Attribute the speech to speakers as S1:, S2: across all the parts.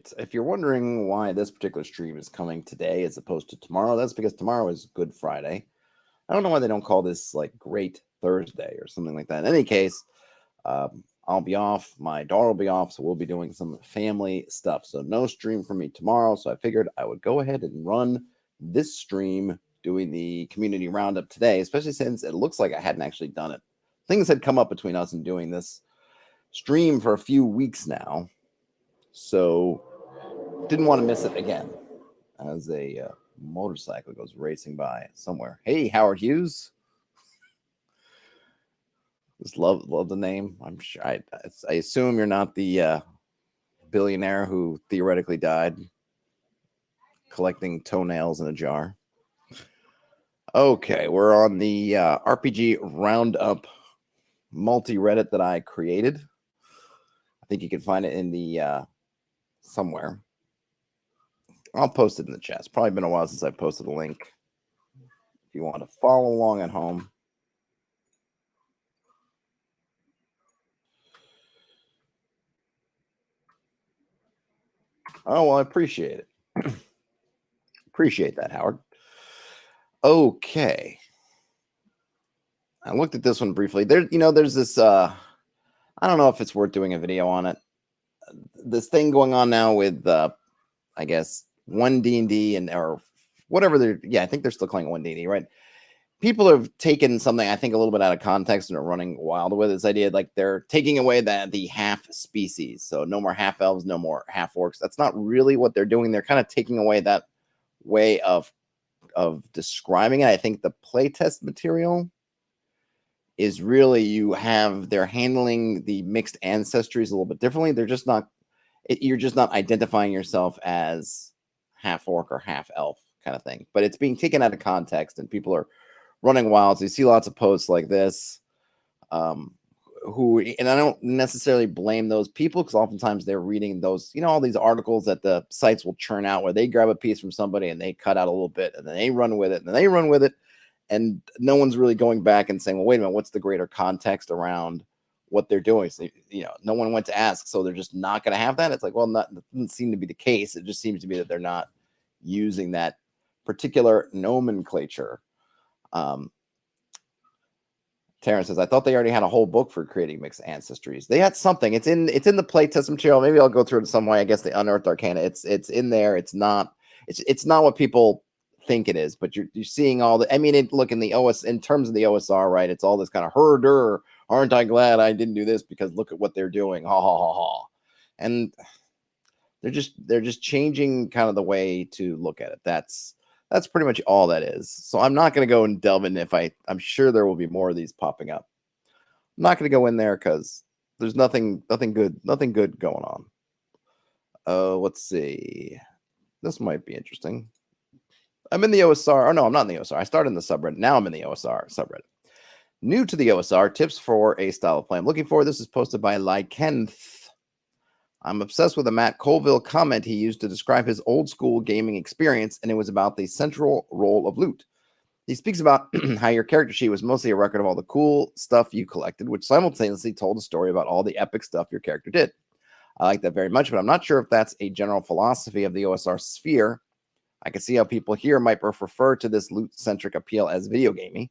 S1: right. If you're wondering why this particular stream is coming today as opposed to tomorrow, that's because tomorrow is Good Friday. I don't know why they don't call this like Great Thursday or something like that. In any case, I'll be off. My daughter will be off, so we'll be doing some family stuff. So no stream for me tomorrow. So I figured I would go ahead and run this stream doing the community roundup today, especially since it looks like I hadn't actually done it. Things had come up between us and doing this stream for a few weeks now. So didn't want to miss it again as a motorcycle goes racing by somewhere. Hey, Howard Hughes. Just love the name. I'm sure. I assume you're not the billionaire who theoretically died collecting toenails in a jar. Okay, we're on the RPG Roundup multi-Reddit that I created. I think you can find it in the somewhere. I'll post it in the chat. It's probably been a while since I posted a link. If you want to follow along at home. Oh, well, I appreciate it. Appreciate that, Howard. Okay. I looked at this one briefly. There's this, I don't know if it's worth doing a video on it. This thing going on now with, I guess, 1D&D or whatever I think they're still calling it 1D&D, right? People have taken something, I think, a little bit out of context and are running wild with this idea. Like they're taking away the half species. So no more half elves, no more half orcs. That's not really what they're doing. They're kind of taking away that way of describing it. I think the playtest material is really they're handling the mixed ancestries a little bit differently. They're just not, you're just not identifying yourself as half orc or half elf kind of thing. But it's being taken out of context and people are running wild. So you see lots of posts like this, and I don't necessarily blame those people because oftentimes they're reading those, all these articles that the sites will churn out where they grab a piece from somebody and they cut out a little bit and then they run with it and then they run with it. And no one's really going back and saying, well, wait a minute, what's the greater context around what they're doing? So, no one went to ask, so they're just not going to have that. It's like, well, that doesn't seem to be the case. It just seems to be that they're not using that particular nomenclature. Terrence says, I thought they already had a whole book for creating mixed ancestries. They had something. It's in the playtest material. Maybe I'll go through it in some way. I guess the Unearthed Arcana. It's in there. It's not what people think it is, but you're seeing all the. I mean, look in the in terms of the OSR, right? It's all this kind of herder. Aren't I glad I didn't do this because look at what they're doing. Ha ha ha ha. And they're just changing kind of the way to look at it. That's pretty much all that is. So I'm not going to go and delve in. I'm sure there will be more of these popping up. I'm not going to go in there because there's nothing good going on. Let's see. This might be interesting. I'm in the OSR. Oh no, I'm not in the OSR. I started in the subreddit. Now I'm in the OSR subreddit. New to the OSR, tips for a style of play I'm looking for. This is posted by Lykenth. I'm obsessed with a Matt Colville comment he used to describe his old school gaming experience, and it was about the central role of loot. He speaks about how your character sheet was mostly a record of all the cool stuff you collected, which simultaneously told a story about all the epic stuff your character did. I like that very much, but I'm not sure if that's a general philosophy of the OSR sphere. I can see how people here might refer to this loot-centric appeal as video gaming.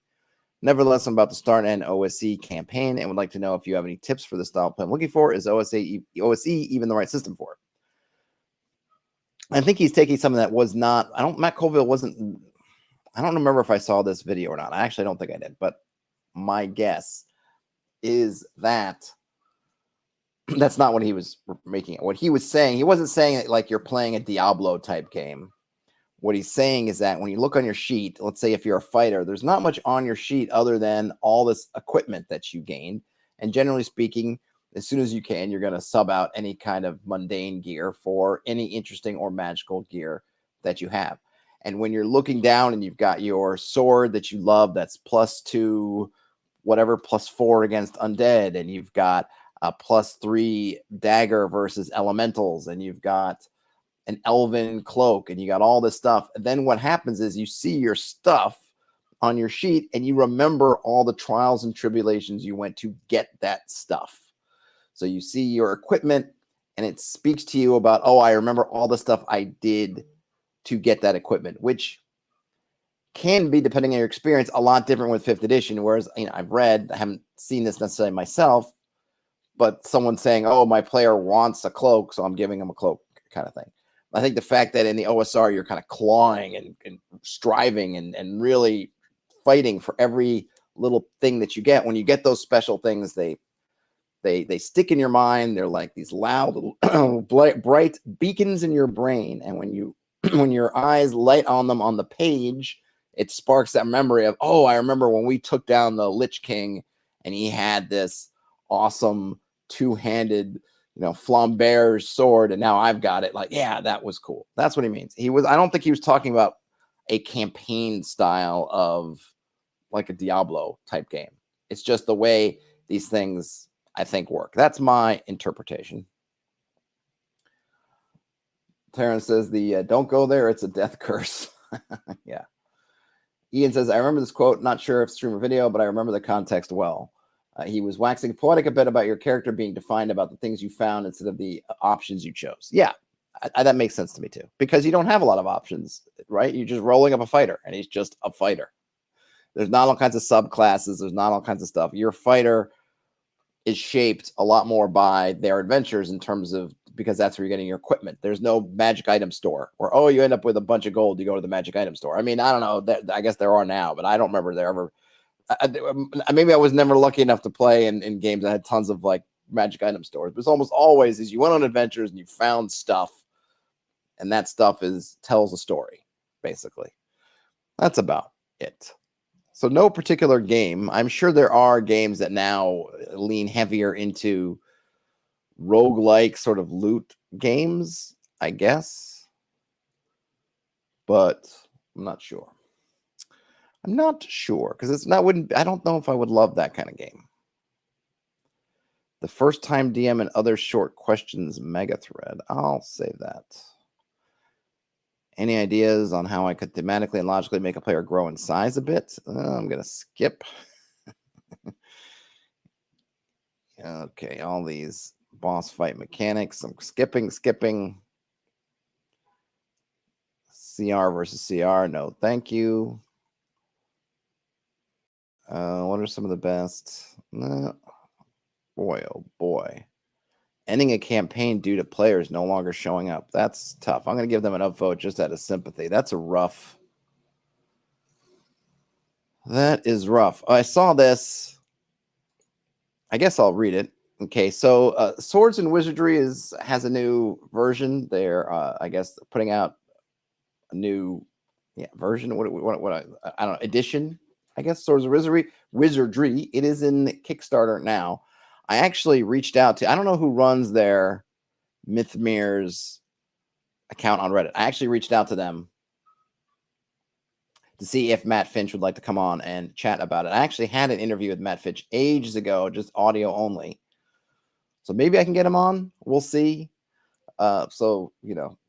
S1: Nevertheless, I'm about to start an OSE campaign and would like to know if you have any tips for the style of play I'm looking for. Is OSE even the right system for it? I think he's taking something that was not. Matt Colville wasn't. I don't remember if I saw this video or not. I actually don't think I did, but my guess is that that's not what he was making it. What he was saying, he wasn't saying it like you're playing a Diablo type game. What he's saying is that when you look on your sheet, let's say if you're a fighter, there's not much on your sheet other than all this equipment that you gained. And generally speaking, as soon as you can, you're going to sub out any kind of mundane gear for any interesting or magical gear that you have. And when you're looking down and you've got your sword that you love, that's +2, whatever, +4 against undead, and you've got a +3 dagger versus elementals, and you've got an elven cloak, and you got all this stuff. And then what happens is you see your stuff on your sheet and you remember all the trials and tribulations you went to get that stuff. So you see your equipment and it speaks to you about, oh, I remember all the stuff I did to get that equipment, which can be, depending on your experience, a lot different with 5th edition. Whereas, I've read, I haven't seen this necessarily myself, but someone saying, oh, my player wants a cloak, so I'm giving him a cloak, kind of thing. I think the fact that in the OSR you're kind of clawing and striving and really fighting for every little thing that you get. When you get those special things, they stick in your mind. They're like these loud, bright beacons in your brain. And when your eyes light on them on the page, it sparks that memory of, oh, I remember when we took down the Lich King and he had this awesome two-handed, Flambert's sword, and now I've got it. Like, yeah, that was cool. That's what he means. I don't think he was talking about a campaign style of like a Diablo type game. It's just the way these things, I think, work. That's my interpretation. Terrence says don't go there. It's a death curse. Yeah. Ian says, I remember this quote, not sure if stream or video, but I remember the context well. He was waxing poetic a bit about your character being defined about the things you found instead of the options you chose. Yeah, that makes sense to me too, because you don't have a lot of options, right? You're just rolling up a fighter, and he's just a fighter. There's not all kinds of subclasses. There's not all kinds of stuff. Your fighter is shaped a lot more by their adventures in terms of, because that's where you're getting your equipment. There's no magic item store where, oh, you end up with a bunch of gold, you go to the magic item store. I mean, I don't know. I guess there are now, but I don't remember there ever. Maybe I was never lucky enough to play in games that had tons of like magic item stores, but it's almost always is you went on adventures and you found stuff, and that stuff tells a story, basically. That's about it. So no particular game. I'm sure there are games that now lean heavier into roguelike sort of loot games, I guess, but I'm not sure. I'm not sure, because I don't know if I would love that kind of game. The first time DM and other short questions mega thread. I'll save that. Any ideas on how I could thematically and logically make a player grow in size a bit? I'm going to skip. Okay, all these boss fight mechanics. I'm skipping. CR versus CR. No, thank you. What are some of the best? Boy, oh boy. Ending a campaign due to players no longer showing up. That's tough. I'm going to give them an upvote just out of sympathy. That's a rough. That is rough. I saw this. I guess I'll read it. Okay, so Swords and Wizardry has a new version. They're, I guess, putting out a new version. What I don't know, edition. I guess Swords and Wizardry. It is in Kickstarter now. I actually reached out to, I don't know who runs their Mythmir's account on Reddit. I actually reached out to them to see if Matt Finch would like to come on and chat about it. I actually had an interview with Matt Finch ages ago, just audio only. So maybe I can get him on. We'll see. So,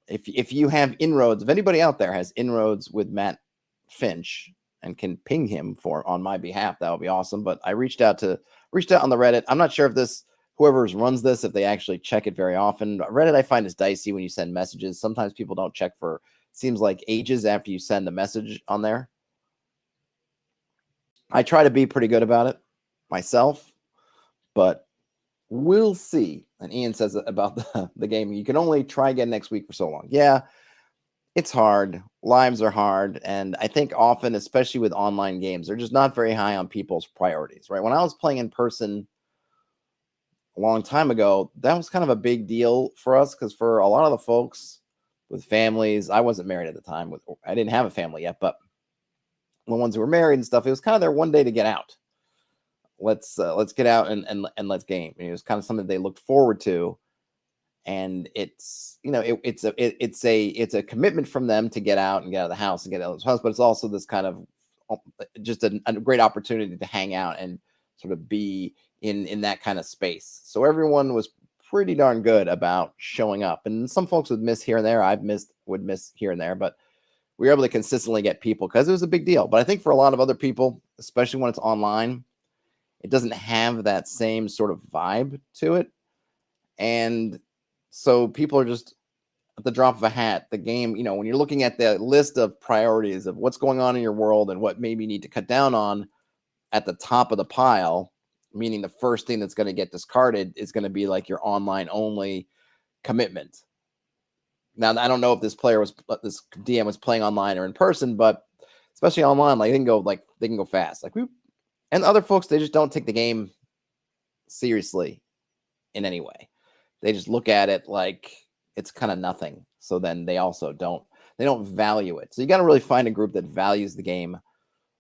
S1: if you have inroads, if anybody out there has inroads with Matt Finch and can ping him on my behalf, that would be awesome. But I reached out on the Reddit. I'm not sure if whoever runs this, if they actually check it very often. Reddit I find is dicey when you send messages. Sometimes people don't check for, seems like ages after you send the message on there. I try to be pretty good about it myself, but we'll see. And Ian says about the game, you can only try again next week for so long. Yeah, it's hard. Lives are hard. And I think often, especially with online games, they're just not very high on people's priorities, right? When I was playing in person a long time ago, that was kind of a big deal for us, because for a lot of the folks with families, I wasn't married at the time. I didn't have a family yet, but the ones who were married and stuff, it was kind of their one day to get out. Let's get out and let's game. It was kind of something they looked forward to, and it's it's a commitment from them to get out and get out of the house and get out of the house. But it's also this kind of just a great opportunity to hang out and sort of be in that kind of space. So everyone was pretty darn good about showing up, and some folks would miss here and there. Would miss here and there, but we were able to consistently get people because it was a big deal. But I think for a lot of other people, especially when it's online, it doesn't have that same sort of vibe to it. And So people are just at the drop of a hat. The game, when you're looking at the list of priorities of what's going on in your world and what maybe you need to cut down on, at the top of the pile, meaning the first thing that's going to get discarded is going to be like your online only commitment. Now, I don't know if this DM was playing online or in person, but especially online, like they can go fast. And other folks, they just don't take the game seriously in any way. They just look at it like it's kind of nothing. So then they also don't value it. So you got to really find a group that values the game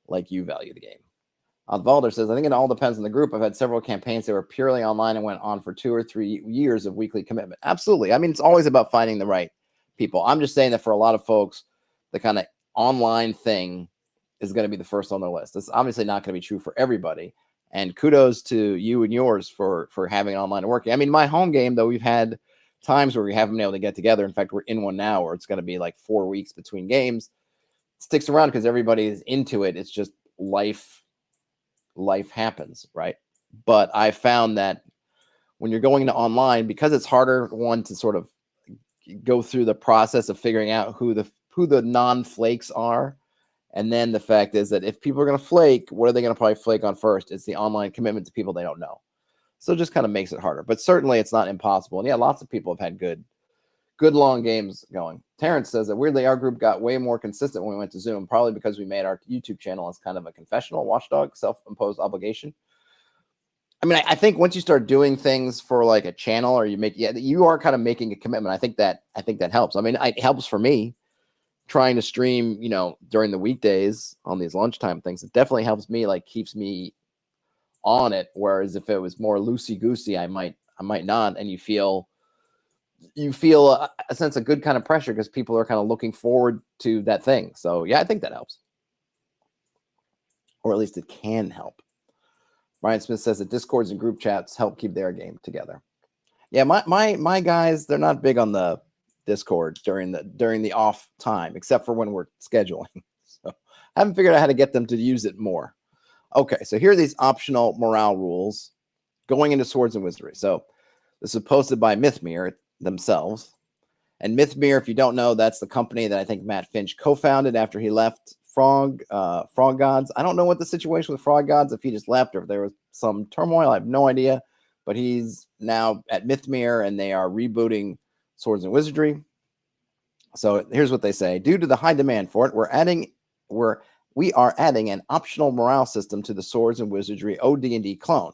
S1: like you value the game. Valder says, I think it all depends on the group. I've had several campaigns that were purely online and went on for 2 or 3 years of weekly commitment. Absolutely. I mean, it's always about finding the right people. I'm just saying that for a lot of folks, the kind of online thing is going to be the first on their list. It's obviously not going to be true for everybody. And kudos to you and yours for having online and working. I mean, my home game, though, we've had times where we haven't been able to get together. In fact, we're in one now where it's going to be like 4 weeks between games. It sticks around because everybody is into it. It's just life happens, right? But I found that when you're going to online, because it's harder, one, to sort of go through the process of figuring out who the non-flakes are. And then the fact is that if people are going to flake, what are they going to probably flake on first? It's the online commitment to people they don't know. So it just kind of makes it harder. But certainly it's not impossible. And yeah, lots of people have had good long games going. Terrence says that weirdly our group got way more consistent when we went to Zoom, probably because we made our YouTube channel as kind of a confessional watchdog, self-imposed obligation. I mean, I think once you start doing things for like a channel, or you are kind of making a commitment. I think that helps. I mean, it helps for me trying to stream, during the weekdays on these lunchtime things. It definitely helps me, like keeps me on it. Whereas if it was more loosey-goosey, I might not. And you feel a sense of good kind of pressure because people are kind of looking forward to that thing. So yeah, I think that helps, or at least it can help. Brian Smith says that Discords and group chats help keep their game together. Yeah, my guys, they're not big on the Discord during the off time, except for when we're scheduling. So I haven't figured out how to get them to use it more. Okay, so here are these optional morale rules going into Swords and Wizardry. So this is posted by Mythmere themselves. And Mythmere, if you don't know, that's the company that I think Matt Finch co-founded after he left Frog Gods. I don't know what the situation with Frog Gods, if he just left or if there was some turmoil. I have no idea. But he's now at Mythmere, and they are rebooting Swords and Wizardry. So here's what they say. Due to the high demand for it, we are adding an optional morale system to the Swords and Wizardry OD&D clone.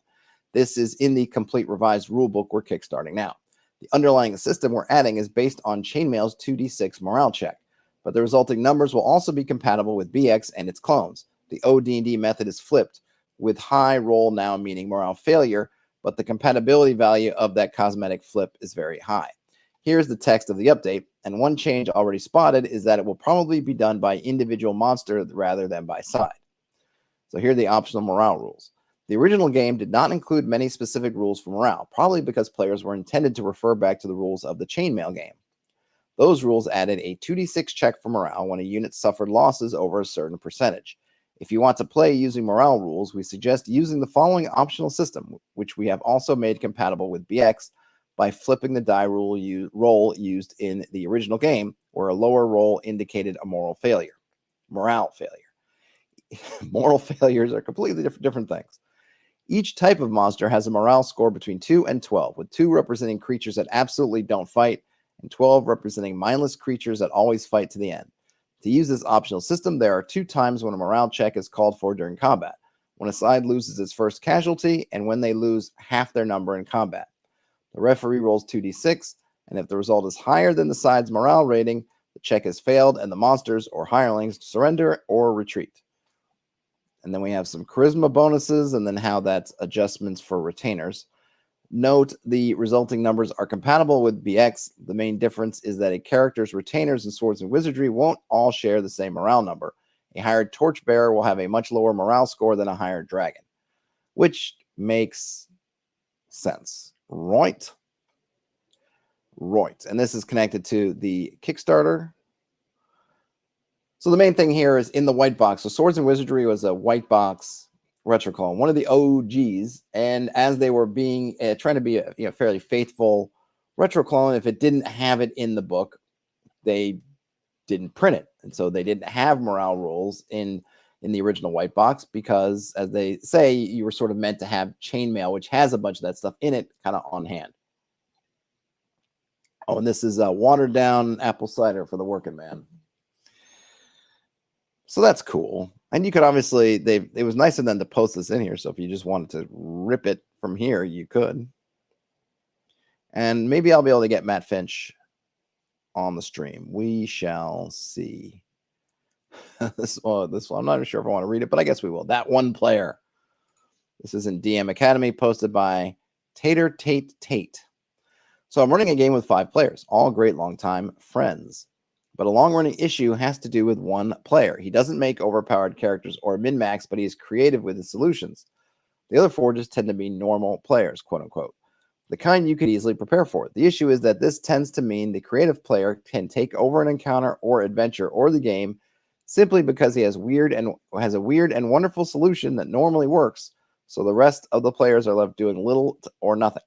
S1: This is in the complete revised rulebook we're kickstarting now. The underlying system we're adding is based on Chainmail's 2d6 morale check, but the resulting numbers will also be compatible with BX and its clones. The OD&D method is flipped, with high roll now meaning morale failure, but the compatibility value of that cosmetic flip is very high. Here's the text of the update, and one change already spotted is that it will probably be done by individual monster rather than by side. So here are the optional morale rules. The original game did not include many specific rules for morale, probably because players were intended to refer back to the rules of the Chainmail game. Those rules added a 2d6 check for morale when a unit suffered losses over a certain percentage. If you want to play using morale rules, we suggest using the following optional system, which we have also made compatible with BX by flipping the die roll used in the original game, where a lower roll indicated a morale failure. Moral failures are completely different things. Each type of monster has a morale score between 2 and 12, with 2 representing creatures that absolutely don't fight, and 12 representing mindless creatures that always fight to the end. To use this optional system, there are 2 times when a morale check is called for during combat: when a side loses its first casualty, and when they lose half their number in combat. The referee rolls 2d6, and if the result is higher than the side's morale rating, the check has failed, and the monsters or hirelings surrender or retreat. And then we have some charisma bonuses, and then how that's adjustments for retainers. Note the resulting numbers are compatible with BX. The main difference is that a character's retainers in Swords and Wizardry won't all share the same morale number. A hired torchbearer will have a much lower morale score than a hired dragon, which makes sense, right? Right. And this is connected to the Kickstarter. So the main thing here is in the white box. So Swords and Wizardry was a white box retroclone, one of the OGs, and as they were being trying to be a fairly faithful retro clone, if it didn't have it in the book, they didn't print it, and so they didn't have morale rules in the original white box because, as they say, you were sort of meant to have chainmail, which has a bunch of that stuff in it, kind of on hand. Oh, and this is a watered down apple cider for the working man. So that's cool. And you could obviously, it was nice of them to post this in here. So if you just wanted to rip it from here, you could. And maybe I'll be able to get Matt Finch on the stream. We shall see. this one, I'm not even sure if I want to read it, but I guess we will. That one player. This is in DM Academy, posted by Tater Tate. So I'm running a game with 5 players, all great longtime friends. But a long-running issue has to do with one player. He doesn't make overpowered characters or min-max, but he's creative with his solutions. The other 4 just tend to be normal players, quote-unquote. The kind you could easily prepare for. The issue is that this tends to mean the creative player can take over an encounter or adventure or the game simply because he has a weird and wonderful solution that normally works, so the rest of the players are left doing little or nothing.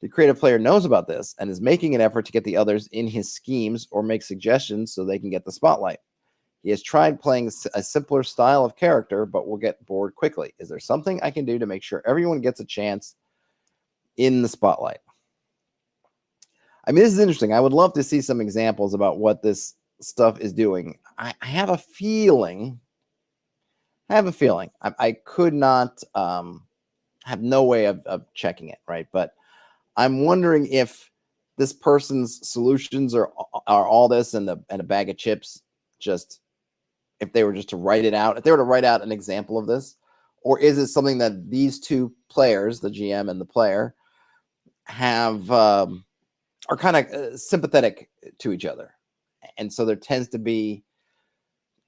S1: The creative player knows about this and is making an effort to get the others in his schemes or make suggestions so they can get the spotlight. He has tried playing a simpler style of character, but will get bored quickly. Is there something I can do to make sure everyone gets a chance in the spotlight? I mean, this is interesting. I would love to see some examples about what this stuff is doing. I have a feeling. I could not have no way of checking it, right? But I'm wondering if this person's solutions are all this and a bag of chips, just if they were just to write it out, if they were to write out an example of this, or is it something that these 2 players, the GM and the player, have are kind of sympathetic to each other, and so there tends to be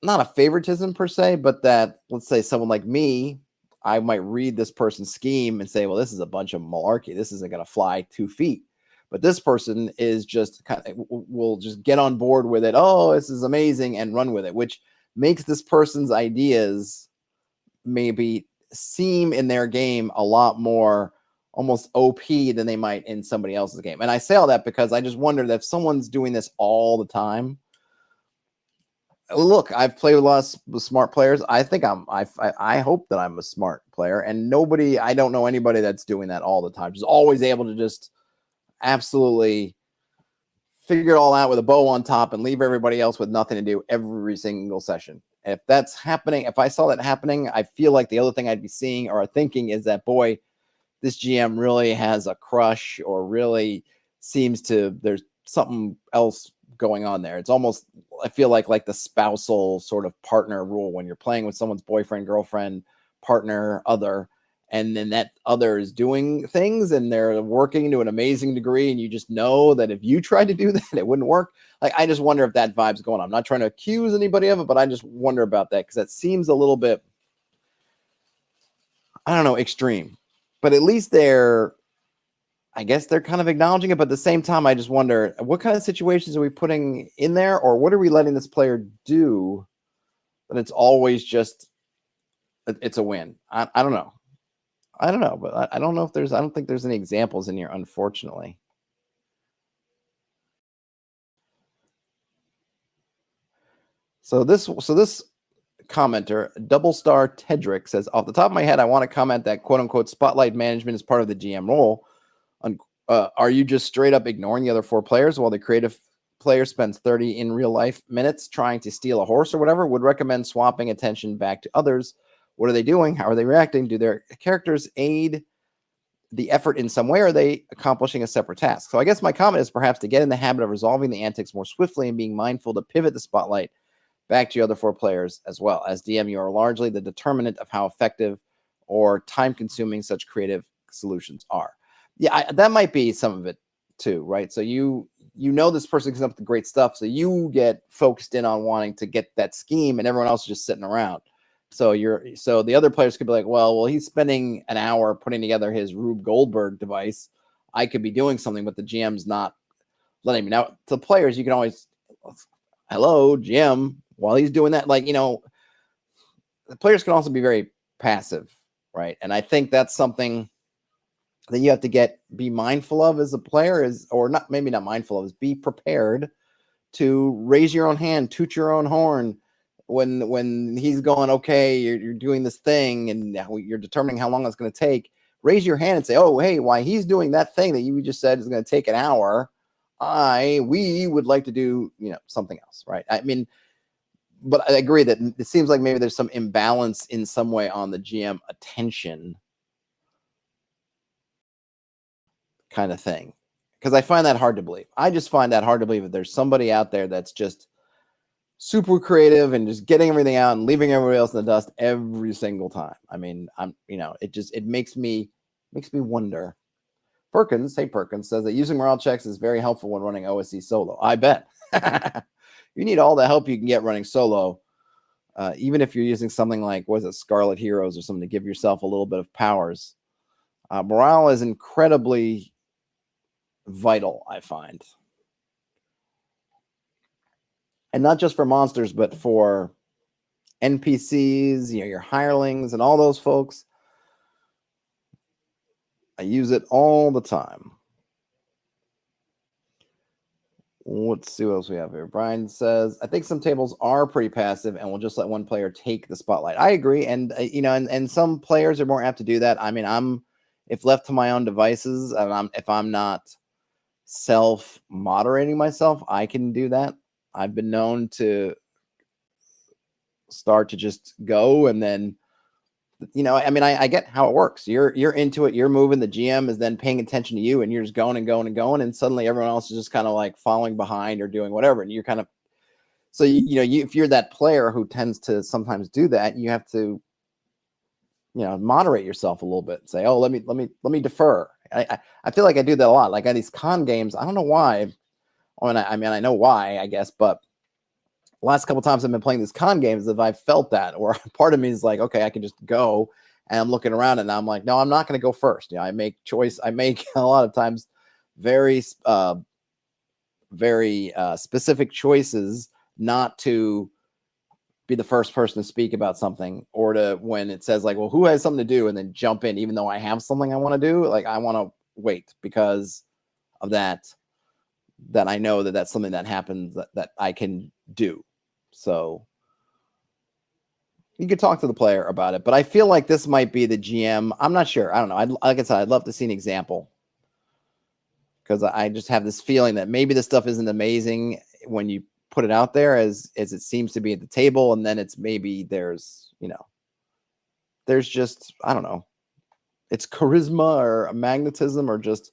S1: not a favoritism per se, but that, let's say someone like me, I might read this person's scheme and say, well, this is a bunch of malarkey. This isn't going to fly 2 feet. But this person is just kind of will just get on board with it. Oh, this is amazing, and run with it, which makes this person's ideas maybe seem in their game a lot more almost OP than they might in somebody else's game. And I say all that because I just wonder that if someone's doing this all the time. Look, I've played with a lot of smart players. I think I hope that I'm a smart player, and I don't know anybody that's doing that all the time. Just always able to just absolutely figure it all out with a bow on top and leave everybody else with nothing to do every single session. And if that's happening, if I saw that happening, I feel like the other thing I'd be seeing or thinking is that, boy, this GM really has a crush, or really seems to, there's something else going on there. It's almost, I feel like the spousal sort of partner rule when you're playing with someone's boyfriend, girlfriend, partner, other, and then that other is doing things and they're working to an amazing degree, and you just know that if you tried to do that, it wouldn't work. Like, I just wonder if that vibe's going on. I'm not trying to accuse anybody of it, but I just wonder about that, because that seems a little bit, I don't know, extreme. But at least I guess they're kind of acknowledging it, but at the same time, I just wonder, what kind of situations are we putting in there, or what are we letting this player do that it's always just, it's a win? I don't know. But I don't know if I don't think there's any examples in here, unfortunately. So this commenter, Double Star Tedrick, says, off the top of my head, I want to comment that quote unquote spotlight management is part of the GM role. Are you just straight up ignoring the other 4 players while the creative player spends 30 in real life minutes trying to steal a horse or whatever? Would recommend swapping attention back to others. What are they doing? How are they reacting? Do their characters aid the effort in some way, or are they accomplishing a separate task? So I guess my comment is perhaps to get in the habit of resolving the antics more swiftly and being mindful to pivot the spotlight back to the other 4 players as well. As DM, you are largely the determinant of how effective or time-consuming such creative solutions are. Yeah, that might be some of it too, right? So you know this person comes up with great stuff, so you get focused in on wanting to get that scheme, and everyone else is just sitting around. So the other players could be like, well, he's spending an hour putting together his Rube Goldberg device. I could be doing something, but the GM's not letting me. Now, to players, you can always, hello, GM, while he's doing that. Like, the players can also be very passive, right? And I think that's something that you have to be mindful of as a player is, or not, maybe not mindful of, is be prepared to raise your own hand, toot your own horn when he's going, okay, you're doing this thing and you're determining how long it's going to take. Raise your hand and say, oh, hey, why he's doing that thing that you just said is going to take an hour, we would like to do, something else, right? I mean, but I agree that it seems like maybe there's some imbalance in some way on the GM attention kind of thing. Because I find that hard to believe. I just find that hard to believe that there's somebody out there that's just super creative and just getting everything out and leaving everybody else in the dust every single time. I mean, it makes me wonder. Perkins says that using morale checks is very helpful when running OSC solo. I bet. You need all the help you can get running solo, even if you're using something like, Scarlet Heroes or something to give yourself a little bit of powers. Morale is incredibly vital, I find. And not just for monsters, but for NPCs, your hirelings and all those folks. I use it all the time. Let's see what else we have here. Brian says, I think some tables are pretty passive and will just let one player take the spotlight. I agree. And, and some players are more apt to do that. I mean, if left to my own devices, and if I'm not self-moderating myself, I can do that. I've been known to start to just go, and then, I get how it works. You're into it. You're moving. The GM is then paying attention to you, and you're just going and going and going, and suddenly everyone else is just kind of like following behind or doing whatever, and you're kind of, so if you're that player who tends to sometimes do that, you have to, moderate yourself a little bit and say, oh, let me defer. I feel like I do that a lot. Like at these con games, I don't know why. I know why, I guess, but the last couple times I've been playing these con games, if I've felt that, or part of me is like, okay, I can just go, and I'm looking around and I'm like, no, I'm not going to go first. I make a lot of times very specific choices not to be the first person to speak about something, or to, when it says like, well, who has something to do, and then jump in, even though I have something I want to do. Like I want to wait because of that I know that that's something that happens that I can do. So you could talk to the player about it, but I feel like this might be the GM. I'm not sure. I don't know. Like I said, I'd love to see an example, because I just have this feeling that maybe this stuff isn't amazing when you put it out there as it seems to be at the table, and then it's maybe there's just, I don't know, it's charisma or a magnetism or just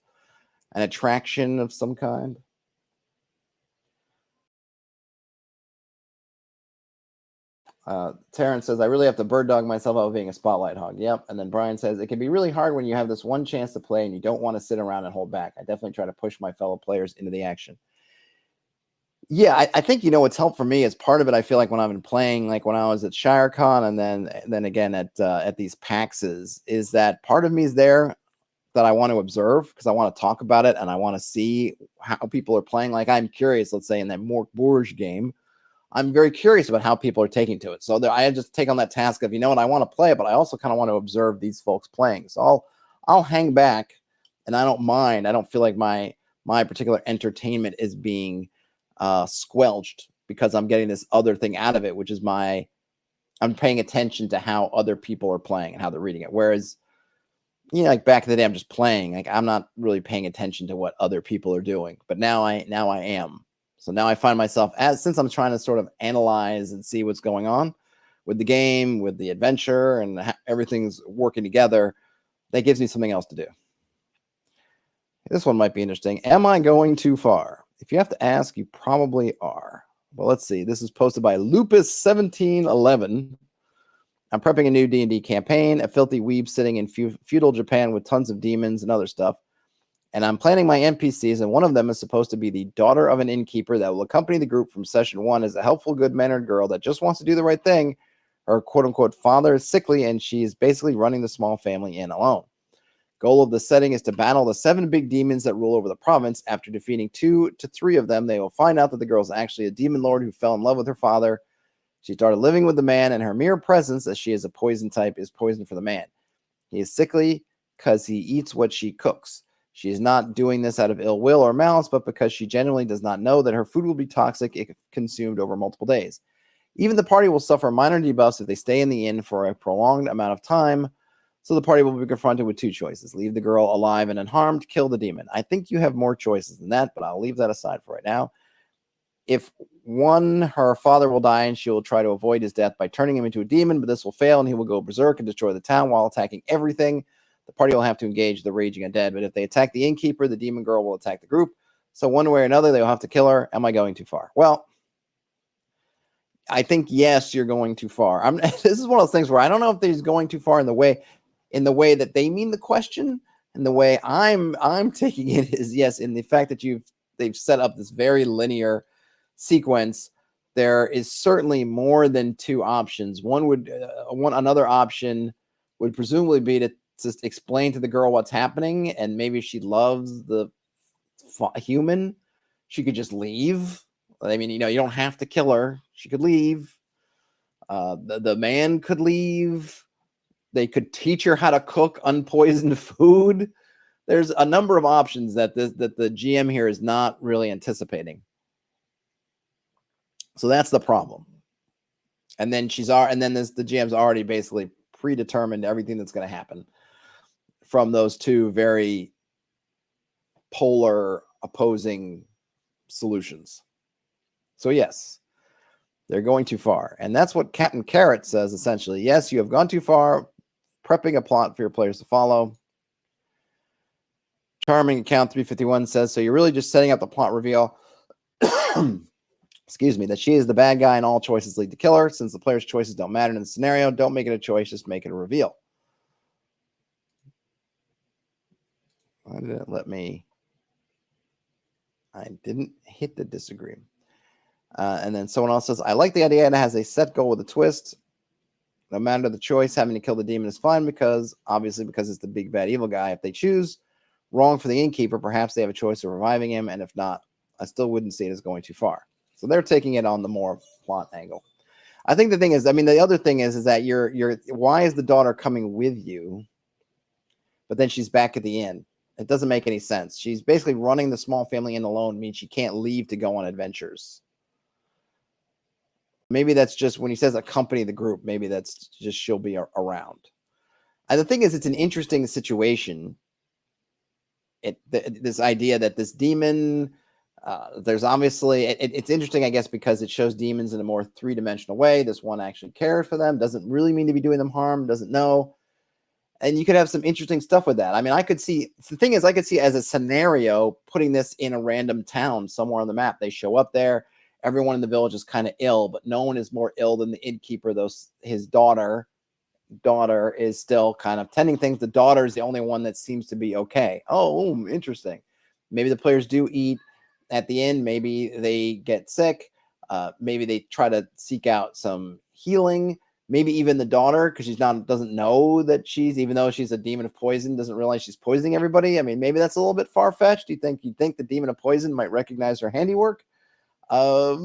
S1: an attraction of some kind. Terrence says, I really have to bird dog myself out of being a spotlight hog. Yep. And then Brian says, it can be really hard when you have this one chance to play and you don't want to sit around and hold back. I definitely try to push my fellow players into the action. Yeah, I think, what's helped for me is part of it. I feel like when I've been playing, like when I was at ShireCon and then again at these PAXs, is that part of me is there that I want to observe, because I want to talk about it and I want to see how people are playing. Like I'm curious, let's say in that Mork Bourge game, I'm very curious about how people are taking to it. So I just take on that task of, I want to play it, but I also kind of want to observe these folks playing. So I'll hang back, and I don't mind. I don't feel like my particular entertainment is being squelched because I'm getting this other thing out of it, which is I'm paying attention to how other people are playing and how they're reading it. Whereas, like back in the day, I'm just playing. Like I'm not really paying attention to what other people are doing. But now I am. So now I find myself, since I'm trying to sort of analyze and see what's going on with the game, with the adventure, and everything's working together, that gives me something else to do. This one might be interesting. Am I going too far? If you have to ask, you probably are. Well, let's see. This is posted by Lupus1711. I'm prepping a new D&D campaign, a filthy weeb sitting in feudal Japan with tons of demons and other stuff. And I'm planning my NPCs, and one of them is supposed to be the daughter of an innkeeper that will accompany the group from session 1 as a helpful, good-mannered girl that just wants to do the right thing. Her quote-unquote father is sickly, and she's basically running the small family inn alone. Goal of the setting is to battle the 7 big demons that rule over the province. After defeating 2 to 3 of them, they will find out that the girl is actually a demon lord who fell in love with her father. She started living with the man, and her mere presence, as she is a poison type, is poison for the man. He is sickly, because he eats what she cooks. She is not doing this out of ill will or malice, but because she genuinely does not know that her food will be toxic if consumed over multiple days. Even the party will suffer minor debuffs if they stay in the inn for a prolonged amount of time. So the party will be confronted with two choices: leave the girl alive and unharmed, kill the demon. I think you have more choices than that, but I'll leave that aside for right now. If one, her father will die and she will try to avoid his death by turning him into a demon, but this will fail and he will go berserk and destroy the town while attacking everything. The party will have to engage the raging undead, but if they attack the innkeeper, the demon girl will attack the group. So one way or another, they'll have to kill her. Am I going too far? Well, I think yes, you're going too far. This is one of those things where I don't know if he's going too far in the way that they mean the question, and the way I'm taking it is yes, in the fact that they've set up this very linear sequence. There is certainly more than two options. Another option would presumably be to just explain to the girl what's happening, and maybe she loves the human. She could just leave. I mean, you don't have to kill her. She could leave. The man could leave. They could teach her how to cook unpoisoned food. There's a number of options that the GM here is not really anticipating. So that's the problem. And then the GM's already basically predetermined everything that's going to happen from those two very polar opposing solutions. So yes, they're going too far. And that's what Captain Carrot says, essentially. Yes, you have gone too far, prepping a plot for your players to follow. Charming Account 351 says, so you're really just setting up the plot reveal, excuse me, that she is the bad guy and all choices lead to kill her. Since the player's choices don't matter in the scenario, don't make it a choice, just make it a reveal. Why did it let me? I didn't hit the disagree. And then someone else says, I like the idea. It has a set goal with a twist. No matter the choice, having to kill the demon is fine because it's the big bad evil guy. If they choose wrong for the innkeeper, perhaps they have a choice of reviving him. And if not, I still wouldn't see it as going too far. So they're taking it on the more plot angle. I think the thing is, the other thing is that why is the daughter coming with you? But then she's back at the inn. It doesn't make any sense. She's basically running the small family inn alone, means she can't leave to go on adventures. Maybe that's just when he says accompany the group. Maybe that's just she'll be around. And the thing is, it's an interesting situation. This idea that this demon, there's obviously, it's interesting, I guess, because it shows demons in a more three-dimensional way. This one actually cares for them, doesn't really mean to be doing them harm, doesn't know. And you could have some interesting stuff with that. I mean, I could see as a scenario putting this in a random town somewhere on the map. They show up there. Everyone in the village is kind of ill, but no one is more ill than the innkeeper. His daughter is still kind of tending things. The daughter is the only one that seems to be okay. Oh, interesting. Maybe the players do eat at the end. Maybe they get sick. Maybe they try to seek out some healing. Maybe even the daughter, because doesn't know that even though she's a demon of poison, doesn't realize she's poisoning everybody. I mean, maybe that's a little bit far-fetched. You'd think the demon of poison might recognize her handiwork? Okay,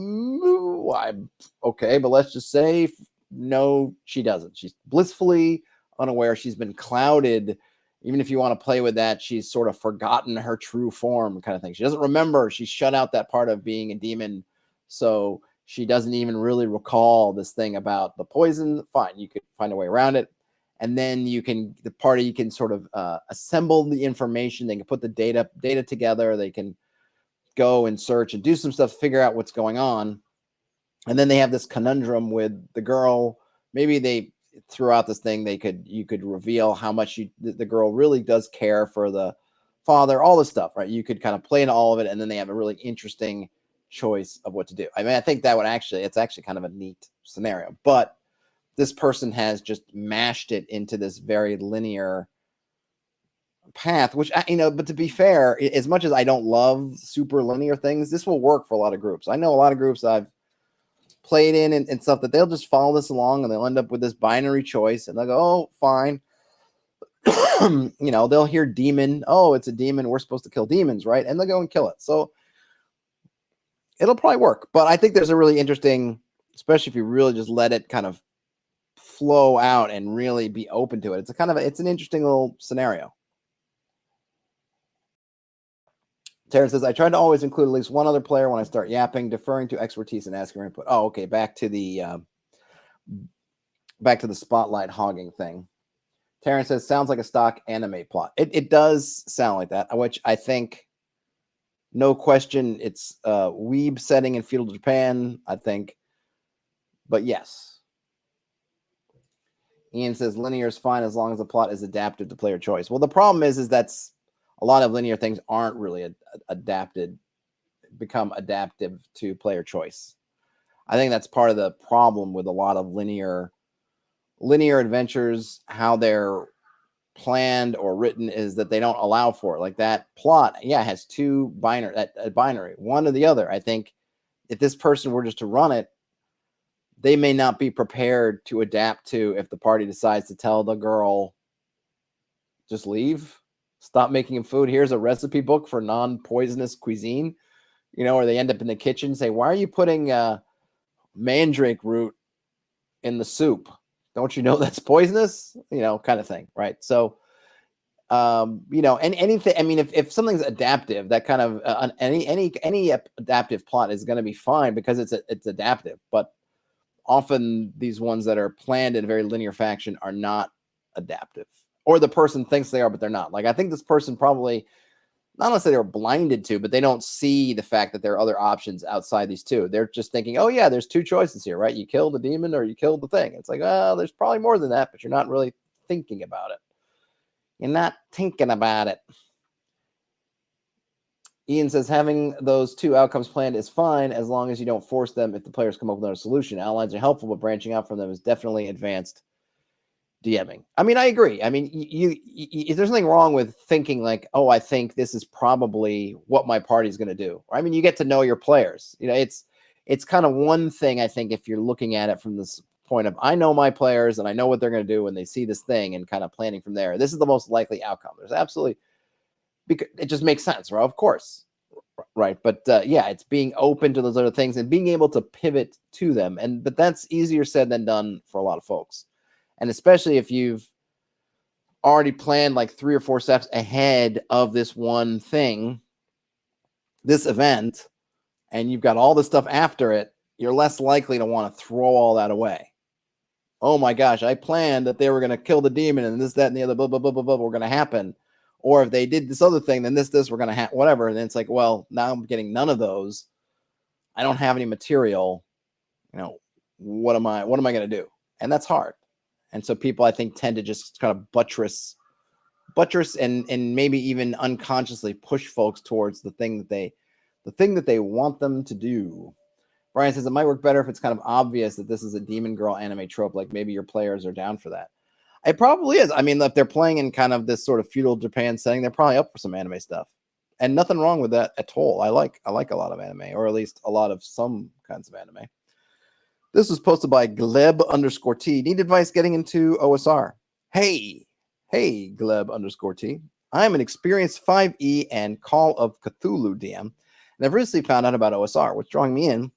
S1: but let's just say no, she doesn't. She's blissfully unaware. She's been clouded. Even if you want to play with that, she's sort of forgotten her true form kind of thing. She doesn't remember. She's shut out that part of being a demon. So she doesn't even really recall this thing about the poison. Fine, you could find a way around it. And then the party can sort of assemble the information. They can put the data together. They can go and search and do some stuff, figure out what's going on. And then they have this conundrum with the girl. Maybe throughout this thing, you could reveal how much the girl really does care for the father, all this stuff, right? You could kind of play into all of it. And then they have a really interesting choice of what to do. I mean, I think that it's actually kind of a neat scenario, but this person has just mashed it into this very linear path, which, but to be fair, as much as I don't love super linear things, this will work for a lot of groups. I know a lot of groups I've played in and stuff that they'll just follow this along and they'll end up with this binary choice and they'll go, oh, fine. They'll hear demon. Oh, it's a demon. We're supposed to kill demons, right? And they'll go and kill it. So it'll probably work. But I think there's a really interesting, especially if you really just let it kind of flow out and really be open to it. It's an interesting little scenario. Terrence says, I try to always include at least one other player when I start yapping, deferring to expertise and asking for input. Oh, okay. Back to the spotlight hogging thing. Terrence says, sounds like a stock anime plot. It does sound like that, which I think, no question, it's weeb setting in feudal Japan, I think. But yes. Ian says, linear is fine as long as the plot is adapted to player choice. Well, the problem is that's a lot of linear things aren't really become adaptive to player choice. I think that's part of the problem with a lot of linear adventures. How they're planned or written is that they don't allow for it. Like that plot, has two binary, one or the other. I think if this person were just to run it, they may not be prepared to adapt to if the party decides to tell the girl, just leave, stop making him food. Here's a recipe book for non-poisonous cuisine, or they end up in the kitchen and say, why are you putting mandrake root in the soup? Don't you know that's poisonous? Kind of thing, right? So, and anything. I mean, if something's adaptive, that kind of any adaptive plot is going to be fine because it's adaptive. But often these ones that are planned in a very linear fashion are not adaptive, or the person thinks they are, but they're not. Like I think this person probably, not unless they were blinded to, but they don't see the fact that there are other options outside these two. They're just thinking, oh yeah, there's two choices here, right? You kill the demon or you kill the thing. It's like, oh, there's probably more than that, but you're not really thinking about it. You're not thinking about it. Ian says, having those two outcomes planned is fine as long as you don't force them if the players come up with another solution. Outlines are helpful, but branching out from them is definitely advanced DMing. I mean, I agree. I mean, there's nothing wrong with thinking like, oh, I think this is probably what my party's going to do. I mean, you get to know your players. It's kind of one thing, I think, if you're looking at it from this point of, I know my players and I know what they're going to do when they see this thing and kind of planning from there. This is the most likely outcome. There's absolutely, because it just makes sense, right? Of course. Right. But it's being open to those other things and being able to pivot to them. But that's easier said than done for a lot of folks. And especially if you've already planned like 3 or 4 steps ahead of this one thing, this event, and you've got all the stuff after it, you're less likely to want to throw all that away. Oh my gosh, I planned that they were going to kill the demon and this, that, and the other, blah, blah, blah, blah, blah, were going to happen. Or if they did this other thing, then this, we're going to have whatever. And then it's like, well, now I'm getting none of those. I don't have any material. What am I going to do? And that's hard. And so people, I think, tend to just kind of buttress and maybe even unconsciously push folks towards the thing that they want them to do. Brian says it might work better if it's kind of obvious that this is a demon girl anime trope. Like maybe your players are down for that. It probably is. I mean, if they're playing in kind of this sort of feudal Japan setting, they're probably up for some anime stuff, and nothing wrong with that at all. I like a lot of anime, or at least a lot of some kinds of anime. This was posted by Gleb_T. Need advice getting into OSR. Hey, Gleb_T. I'm an experienced 5e and Call of Cthulhu DM, and I've recently found out about OSR. What's drawing me in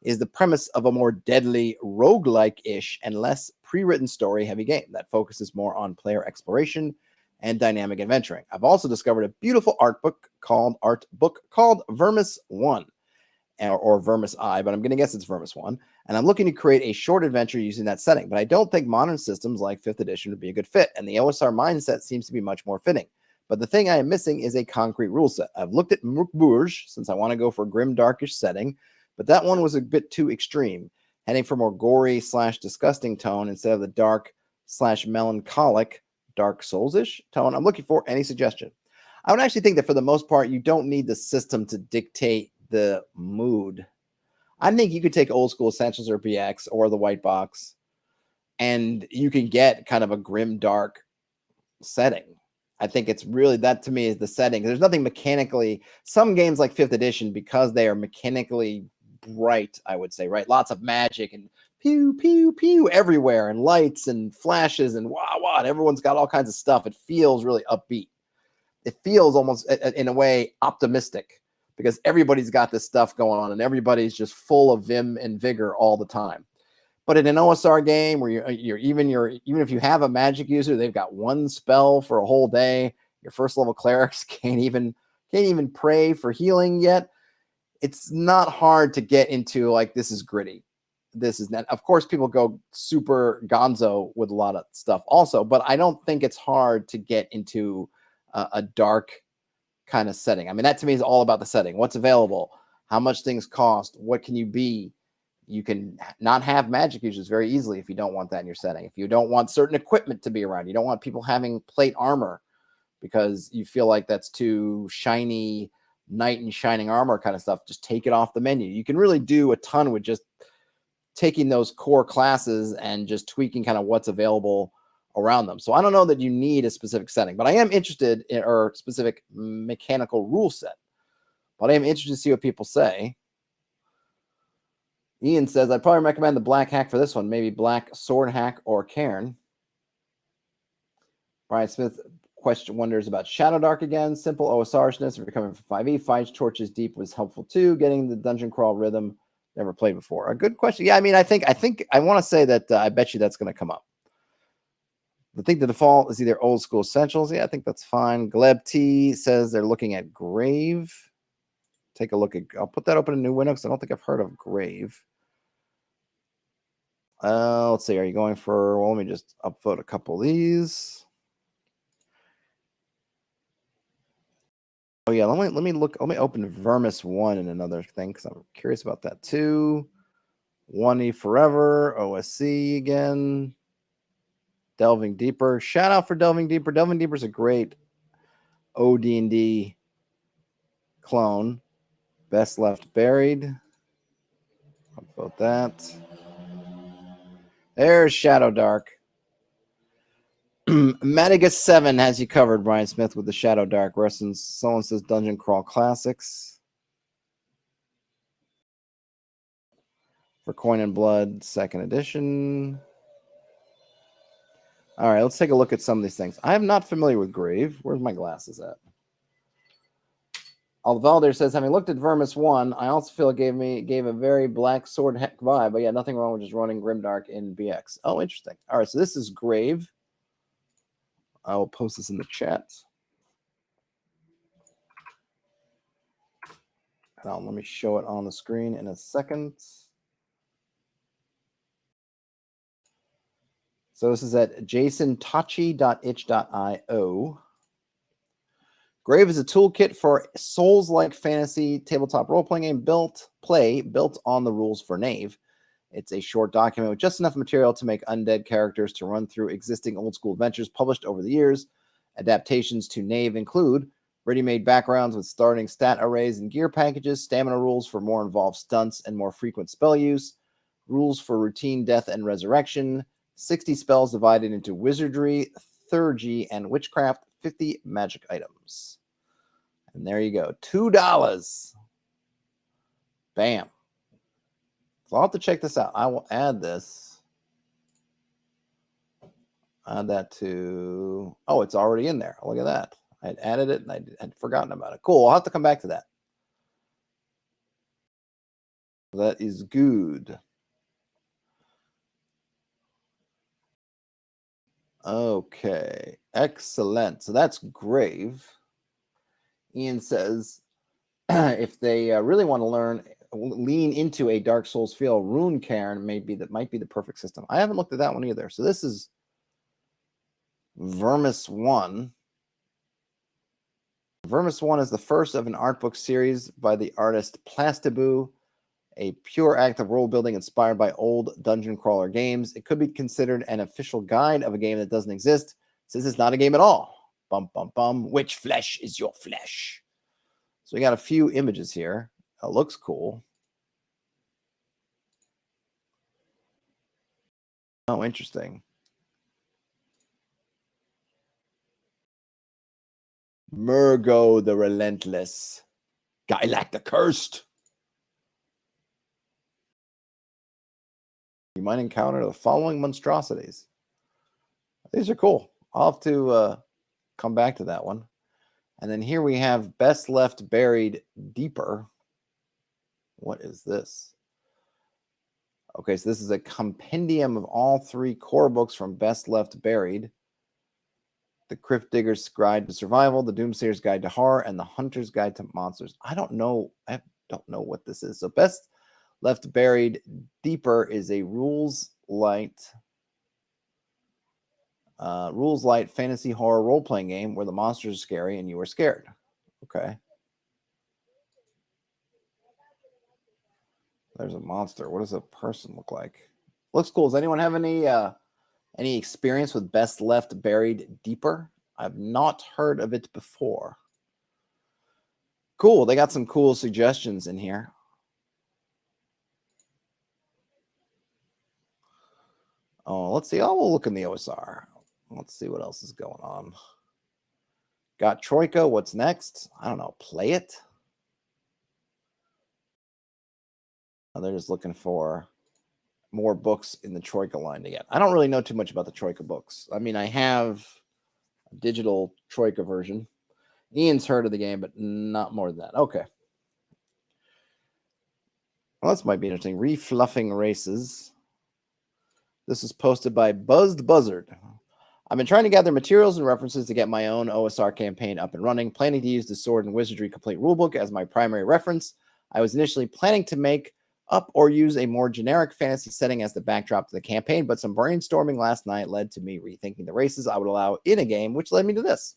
S1: is the premise of a more deadly roguelike-ish and less pre-written story-heavy game that focuses more on player exploration and dynamic adventuring. I've also discovered a beautiful art book called Vermis 1. Or Vermis I, but I'm going to guess it's Vermis 1. And I'm looking to create a short adventure using that setting. But I don't think modern systems like 5th edition would be a good fit. And the OSR mindset seems to be much more fitting. But the thing I am missing is a concrete rule set. I've looked at Mookbourge since I want to go for a grim, darkish setting. But that one was a bit too extreme, heading for more gory / disgusting tone instead of the dark / melancholic, Dark Souls-ish tone. I'm looking for any suggestion. I would actually think that for the most part, you don't need the system to dictate the mood. I think you could take old school Essentials or BX or the White Box, and you can get kind of a grim, dark setting. I think it's really, that to me is the setting. There's nothing mechanically, some games like 5th edition, because they are mechanically bright, I would say, right? Lots of magic and pew, pew, pew everywhere, and lights and flashes and wah, wah, and everyone's got all kinds of stuff. It feels really upbeat. It feels almost, in a way, optimistic, because everybody's got this stuff going on and everybody's just full of vim and vigor all the time. But in an OSR game where even if you have a magic user, they've got one spell for a whole day. Your first level clerics can't even can't even pray for healing yet, it's not hard to get into like, this is gritty. This is not, of course, people go super gonzo with a lot of stuff also, but I don't think it's hard to get into a dark kind of setting. I mean, that to me is all about the setting. What's available? How much things cost? What can you be? You can not have magic users very easily if you don't want that in your setting. If you don't want certain equipment to be around, you don't want people having plate armor because you feel like that's too shiny, knight in shining armor kind of stuff. Just take it off the menu. You can really do a ton with just taking those core classes and just tweaking kind of what's available around them. So I don't know that you need a specific setting, but I am interested in or specific mechanical rule set. But I am interested to see what people say. Ian says, I'd probably recommend the black hack for this one. Maybe black sword hack or cairn. Brian Smith wonders about Shadow Dark again. Simple OSR-shness. If you're coming from 5e, Five Torches Deep was helpful too. Getting the dungeon crawl rhythm. Never played before. A good question. Yeah, I mean, I think I want to say that I bet you that's going to come up. I think the default is either old school essentials. Yeah, I think that's fine. Gleb T says they're looking at Grave. Take a look at. I'll put that open in a new window because I don't think I've heard of Grave. Let's see. Are you going for? Well, let me just upvote a couple of these. Oh yeah, let me look. Let me open Vermis 1 in another thing because I'm curious about that too. 1E Forever, OSC again. Delving Deeper. Shout out for Delving Deeper. Delving Deeper is a great OD&D clone. Best Left Buried. How about that? There's Shadow Dark. Madigus 7 has you covered, Brian Smith, with the Shadow Dark. Someone says Dungeon Crawl Classics. For Coin and Blood, 2nd edition. All right, let's take a look at some of these things. I am not familiar with Grave. Where's my glasses at? Alvalder says, having looked at Vermis 1, I also feel it gave a very Black Sword heck vibe, but yeah, nothing wrong with just running Grimdark in BX. Oh, interesting. All right, so this is Grave. I will post this in the chat. Now, let me show it on the screen in a second. So this is at jasontachi.itch.io. Grave is a toolkit for Souls-like fantasy tabletop role-playing game built on the rules for Knave. It's a short document with just enough material to make undead characters to run through existing old-school adventures published over the years. Adaptations to Knave include ready-made backgrounds with starting stat arrays and gear packages, stamina rules for more involved stunts and more frequent spell use, rules for routine death and resurrection, 60 spells divided into wizardry, theurgy, and witchcraft, 50 magic items. And there you go. $2. Bam. So I'll have to check this out. I will add this. Add that to... Oh, it's already in there. Look at that. I had added it and I had forgotten about it. Cool. I'll have to come back to that. That is good. Okay. Excellent. So that's Grave. Ian says, if they really want to lean into a Dark Souls feel, Rune Cairn might be the perfect system. I haven't looked at that one either. So this is Vermis 1. Vermis 1 is the first of an art book series by the artist Plastiboo, a pure act of world building inspired by old dungeon crawler games. It could be considered an official guide of a game that doesn't exist, since it's not a game at all. Bum, bum, bum. Which flesh is your flesh? So we got a few images here. It looks cool. Oh, interesting. Murgo the Relentless. Gailac the Cursed. You might encounter the following monstrosities. These are cool. I'll have to come back to that one. And then here we have Best Left Buried Deeper. What is this? Okay, so this is a compendium of all 3 core books from Best Left Buried. The Crypt Digger's Guide to Survival, The Doomsayer's Guide to Horror, and The Hunter's Guide to Monsters. I don't know what this is. So Best Left Buried Deeper is a rules light fantasy horror role-playing game where the monsters are scary and you are scared. Okay. There's a monster. What does a person look like? Looks cool. Does anyone have any experience with Best Left Buried Deeper? I've not heard of it before. Cool. They got some cool suggestions in here. Oh, let's see. Oh, we'll look in the OSR. Let's see what else is going on. Got Troika. What's next? I don't know. Play it. Oh, they're just looking for more books in the Troika line to get. I don't really know too much about the Troika books. I mean, I have a digital Troika version. Ian's heard of the game, but not more than that. Okay. Well, this might be interesting. Refluffing Races. This is posted by Buzzed Buzzard. I've been trying to gather materials and references to get my own OSR campaign up and running, planning to use the Sword and Wizardry Complete Rulebook as my primary reference. I was initially planning to make up or use a more generic fantasy setting as the backdrop to the campaign, but some brainstorming last night led to me rethinking the races I would allow in a game, which led me to this.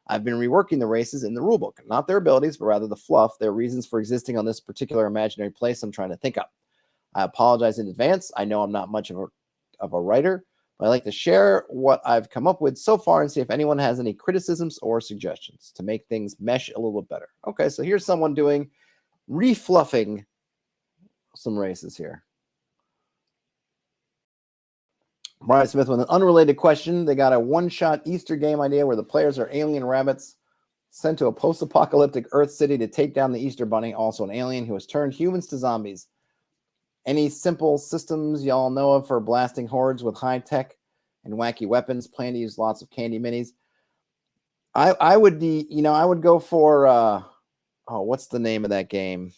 S1: I've been reworking the races in the rulebook, not their abilities, but rather the fluff, their reasons for existing on this particular imaginary place I'm trying to think up. I apologize in advance. I know I'm not much of a writer, but I'd like to share what I've come up with so far and see if anyone has any criticisms or suggestions to make things mesh a little bit better. Okay, so here's someone doing refluffing some races here. Brian Smith with an unrelated question. They got a one-shot Easter game idea where the players are alien rabbits sent to a post-apocalyptic Earth city to take down the Easter Bunny, also an alien who has turned humans to zombies. Any simple systems y'all know of for blasting hordes with high-tech and wacky weapons? Plan to use lots of candy minis. I would go for what's the name of that game?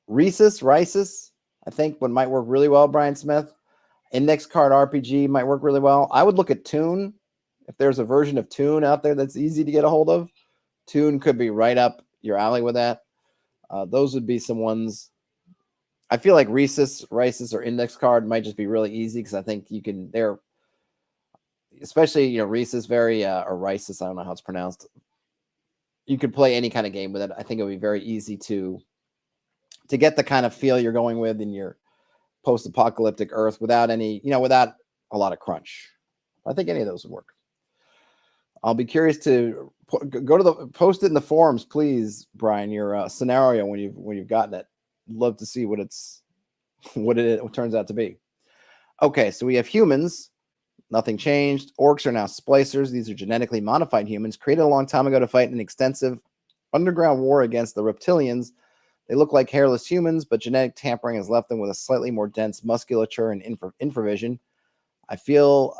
S1: Rises, I think might work really well, Brian Smith. Index card RPG might work really well. I would look at Toon. If there's a version of Toon out there that's easy to get a hold of, Toon could be right up your alley with that. Those would be some ones. I feel like Rises or Index card might just be really easy because I think you can. They're especially Rises or Rises. I don't know how it's pronounced. You could play any kind of game with it. I think it would be very easy to get the kind of feel you're going with in your post-apocalyptic Earth without without a lot of crunch. I think any of those would work. I'll be curious to post it in the forums, please, Brian. Your scenario when you've gotten it. Love to see what it turns out to be. Okay, so we have humans. Nothing changed. Orcs are now splicers. These are genetically modified humans created a long time ago to fight an extensive underground war against the reptilians. They look like hairless humans, but genetic tampering has left them with a slightly more dense musculature and infravision. I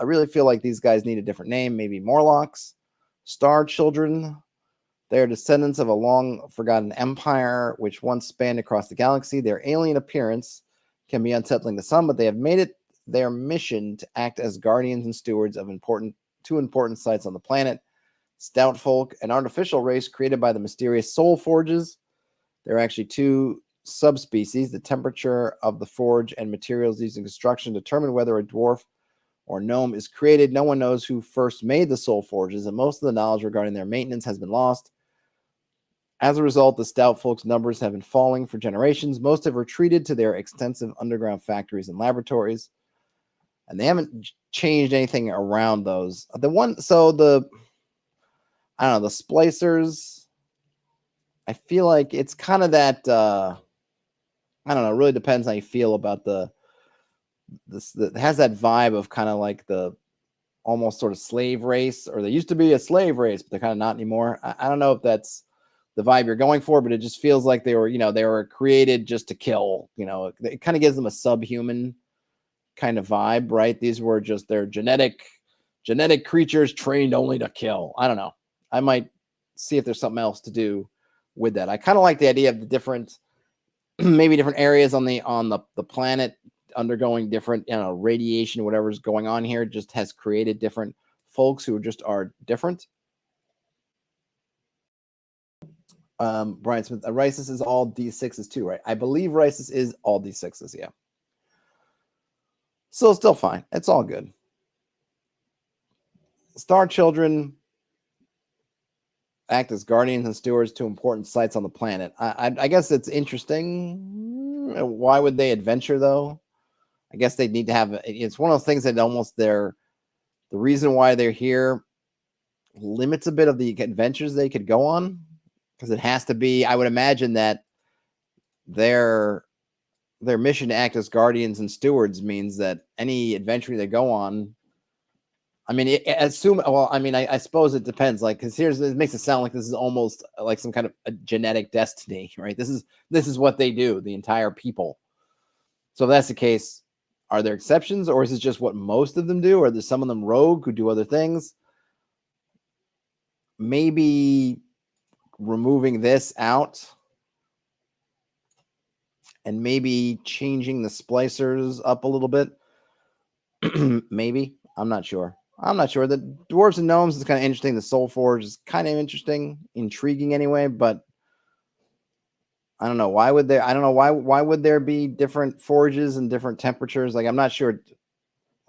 S1: really feel like these guys need a different name, maybe Morlocks, Star Children. They are descendants of a long-forgotten empire which once spanned across the galaxy. Their alien appearance can be unsettling to some, but they have made it their mission to act as guardians and stewards of two important sites on the planet. Stout Folk, an artificial race created by the mysterious Soul Forges. There are actually two subspecies. The temperature of the forge and materials used in construction determine whether a dwarf or gnome is created. No one knows who first made the Soul Forges, and most of the knowledge regarding their maintenance has been lost. As a result, the Stout Folk's numbers have been falling for generations. Most have retreated to their extensive underground factories and laboratories, and they haven't changed anything around those. The splicers, I feel like it's kind of that, I don't know, it really depends how you feel about it has that vibe of kind of like the almost sort of slave race, or they used to be a slave race, but they're kind of not anymore. I don't know if that's the vibe you're going for, but it just feels like they were created just to kill. It kind of gives them a subhuman kind of vibe, right? These were just their genetic creatures trained only to kill. I don't know. I might see if there's something else to do with that. I kind of like the idea of the different areas on the planet undergoing different, radiation, whatever's going on here, just has created different folks who just are different. Brian Smith, Rises is all D6s too, right? I believe Rises is all D6s, yeah. So still fine. It's all good. Star Children act as guardians and stewards to important sites on the planet. I guess it's interesting. Why would they adventure, though? I guess they need to have... It's one of those things that almost the reason why they're here limits a bit of the adventures they could go on, because it has to be... I would imagine that their mission to act as guardians and stewards means that any adventure they go on... I mean, I suppose it depends. Like, because it makes it sound like this is almost like some kind of a genetic destiny, right? This is what they do, the entire people. So if that's the case, are there exceptions, or is it just what most of them do? Or there's some of them rogue who do other things? Maybe removing this out and maybe changing the splicers up a little bit. Maybe. I'm not sure. The Dwarves and Gnomes is kind of interesting. The Soul Forge is kind of interesting, intriguing anyway, but I don't know. Why would there be different forges and different temperatures? Like, I'm not sure.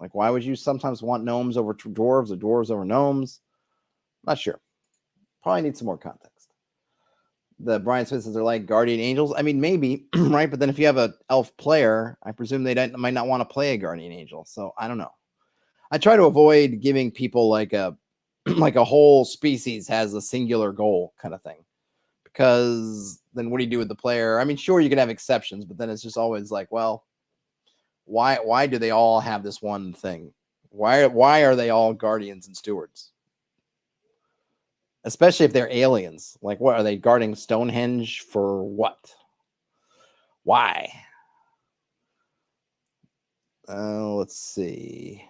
S1: Like, why would you sometimes want gnomes over dwarves or dwarves over gnomes? I'm not sure. Probably need some more context. The Brian Smith says they're like guardian angels. I mean, maybe, right? But then if you have an elf player, I presume they might not want to play a guardian angel. So I don't know. I try to avoid giving people like a whole species has a singular goal kind of thing, because then what do you do with the player? I mean, sure, you can have exceptions, but then it's just always like, well, why do they all have this one thing? Why are they all guardians and stewards? Especially if they're aliens. Like, what are they guarding Stonehenge for? What? Why? Let's see.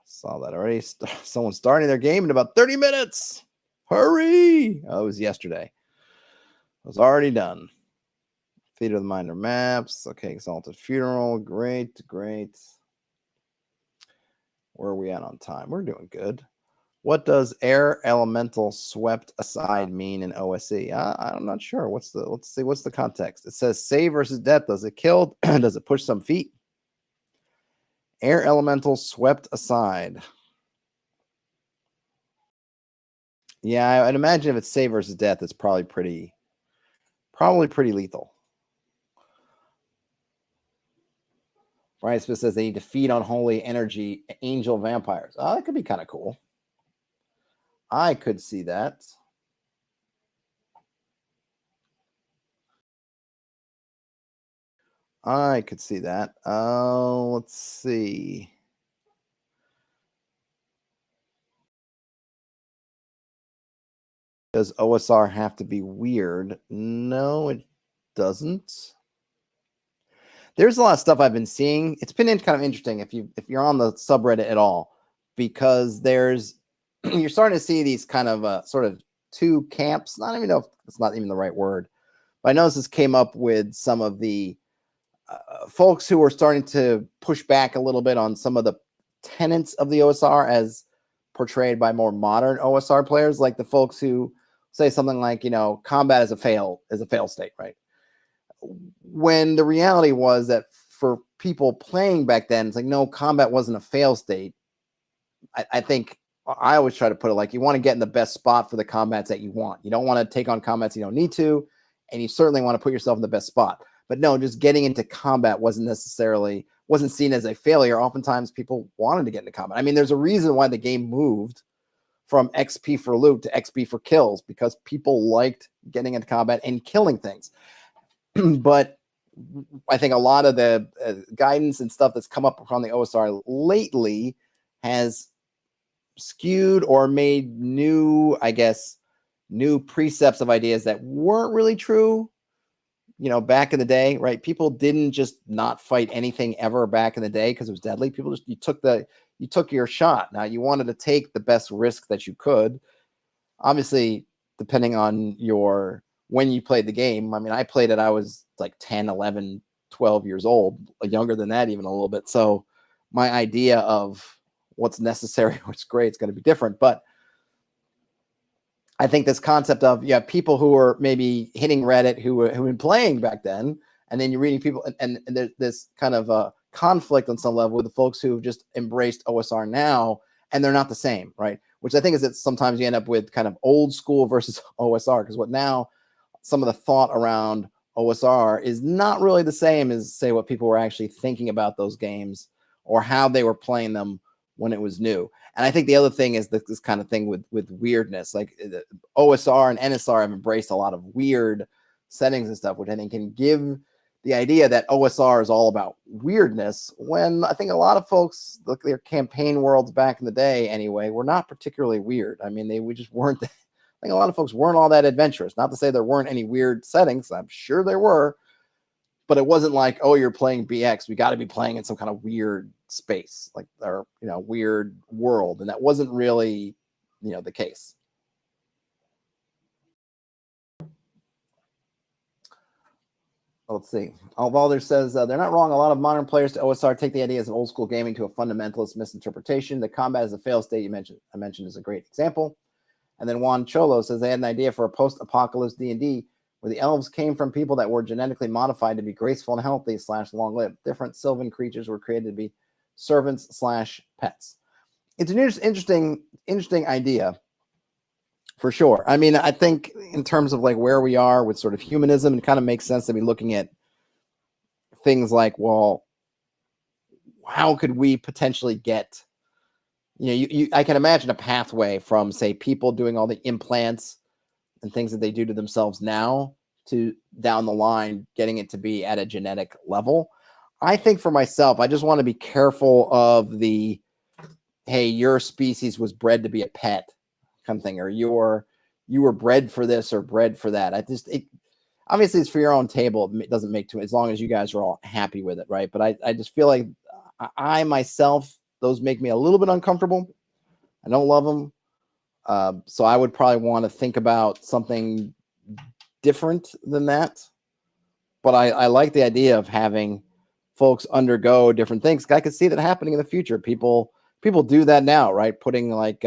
S1: Saw that already. Someone's starting their game in about 30 minutes. Hurry! Oh, it was yesterday. It was already done. Theater of the Minor Maps. Okay, Exalted Funeral. Great. Where are we at on time? We're doing good. What does air elemental swept aside mean in OSE? I'm not sure. Let's see. What's the context? It says save versus death. Does it kill? Does it push some feet? Air elemental swept aside. Yeah, I'd imagine if it's save versus death, it's probably pretty lethal. Brian Smith says they need to feed on holy energy angel vampires. Oh, that could be kind of cool. I could see that. Let's see. Does OSR have to be weird? No, it doesn't. There's a lot of stuff I've been seeing. It's been kind of interesting if you're on the subreddit at all, because you're starting to see these kind of sort of two camps. I don't even know if it's not even the right word, but I noticed this came up with some of the folks who are starting to push back a little bit on some of the tenets of the OSR as portrayed by more modern OSR players, like the folks who say something like, combat is a fail state, right? When the reality was that for people playing back then, it's like, no, combat wasn't a fail state. I think I always try to put it like, you want to get in the best spot for the combats that you want. You don't want to take on combats you don't need to, and you certainly want to put yourself in the best spot. But no, just getting into combat wasn't seen as a failure. Oftentimes people wanted to get into combat. I mean, there's a reason why the game moved from XP for loot to XP for kills, because people liked getting into combat and killing things. But I think a lot of the guidance and stuff that's come up from the OSR lately has skewed or made new precepts of ideas that weren't really true. Back in the day, right? People didn't just not fight anything ever back in the day because it was deadly. People just, you took your shot. Now you wanted to take the best risk that you could. Obviously, depending on when you played the game. I mean, I played it, I was like 10, 11, 12 years old, younger than that, even a little bit. So my idea of what's necessary, what's great, is going to be different. But I think this concept of you have people who are maybe hitting Reddit who have been playing back then, and then you're reading people, and there's this kind of a conflict on some level with the folks who've just embraced OSR now, and they're not the same, right? Which I think is that sometimes you end up with kind of old school versus OSR, because what now some of the thought around OSR is not really the same as, say, what people were actually thinking about those games or how they were playing them when it was new. And I think the other thing is this kind of thing with weirdness, like OSR and NSR have embraced a lot of weird settings and stuff, which I think can give the idea that OSR is all about weirdness, when I think a lot of folks, look, their campaign worlds back in the day anyway, were not particularly weird. I mean, we just weren't, I think a lot of folks weren't all that adventurous. Not to say there weren't any weird settings. I'm sure there were, but it wasn't like, oh, you're playing BX, we got to be playing in some kind of weird space, like, or, weird world. And that wasn't really, the case. Let's see. Valder says they're not wrong. A lot of modern players to OSR take the idea as an old school gaming to a fundamentalist misinterpretation. The combat as a fail state I mentioned is a great example. And then Juan Cholo says they had an idea for a post-apocalypse D&D where the elves came from people that were genetically modified to be graceful and healthy / long-lived. Different sylvan creatures were created to be servants / pets. It's an interesting idea. For sure. I mean, I think in terms of like where we are with sort of humanism, it kind of makes sense to be looking at things like, how could we potentially get, I can imagine a pathway from, say, people doing all the implants and things that they do to themselves now to down the line, getting it to be at a genetic level. I think for myself, I just want to be careful of the, hey, your species was bred to be a pet kind of thing, or you were bred for this or bred for that. Obviously it's for your own table. It doesn't make too, as long as you guys are all happy with it, right? But I just feel like I myself, those make me a little bit uncomfortable. I don't love them. So I would probably want to think about something different than that. But I like the idea of having folks undergo different things. I could see that happening in the future. People do that now, right? Putting like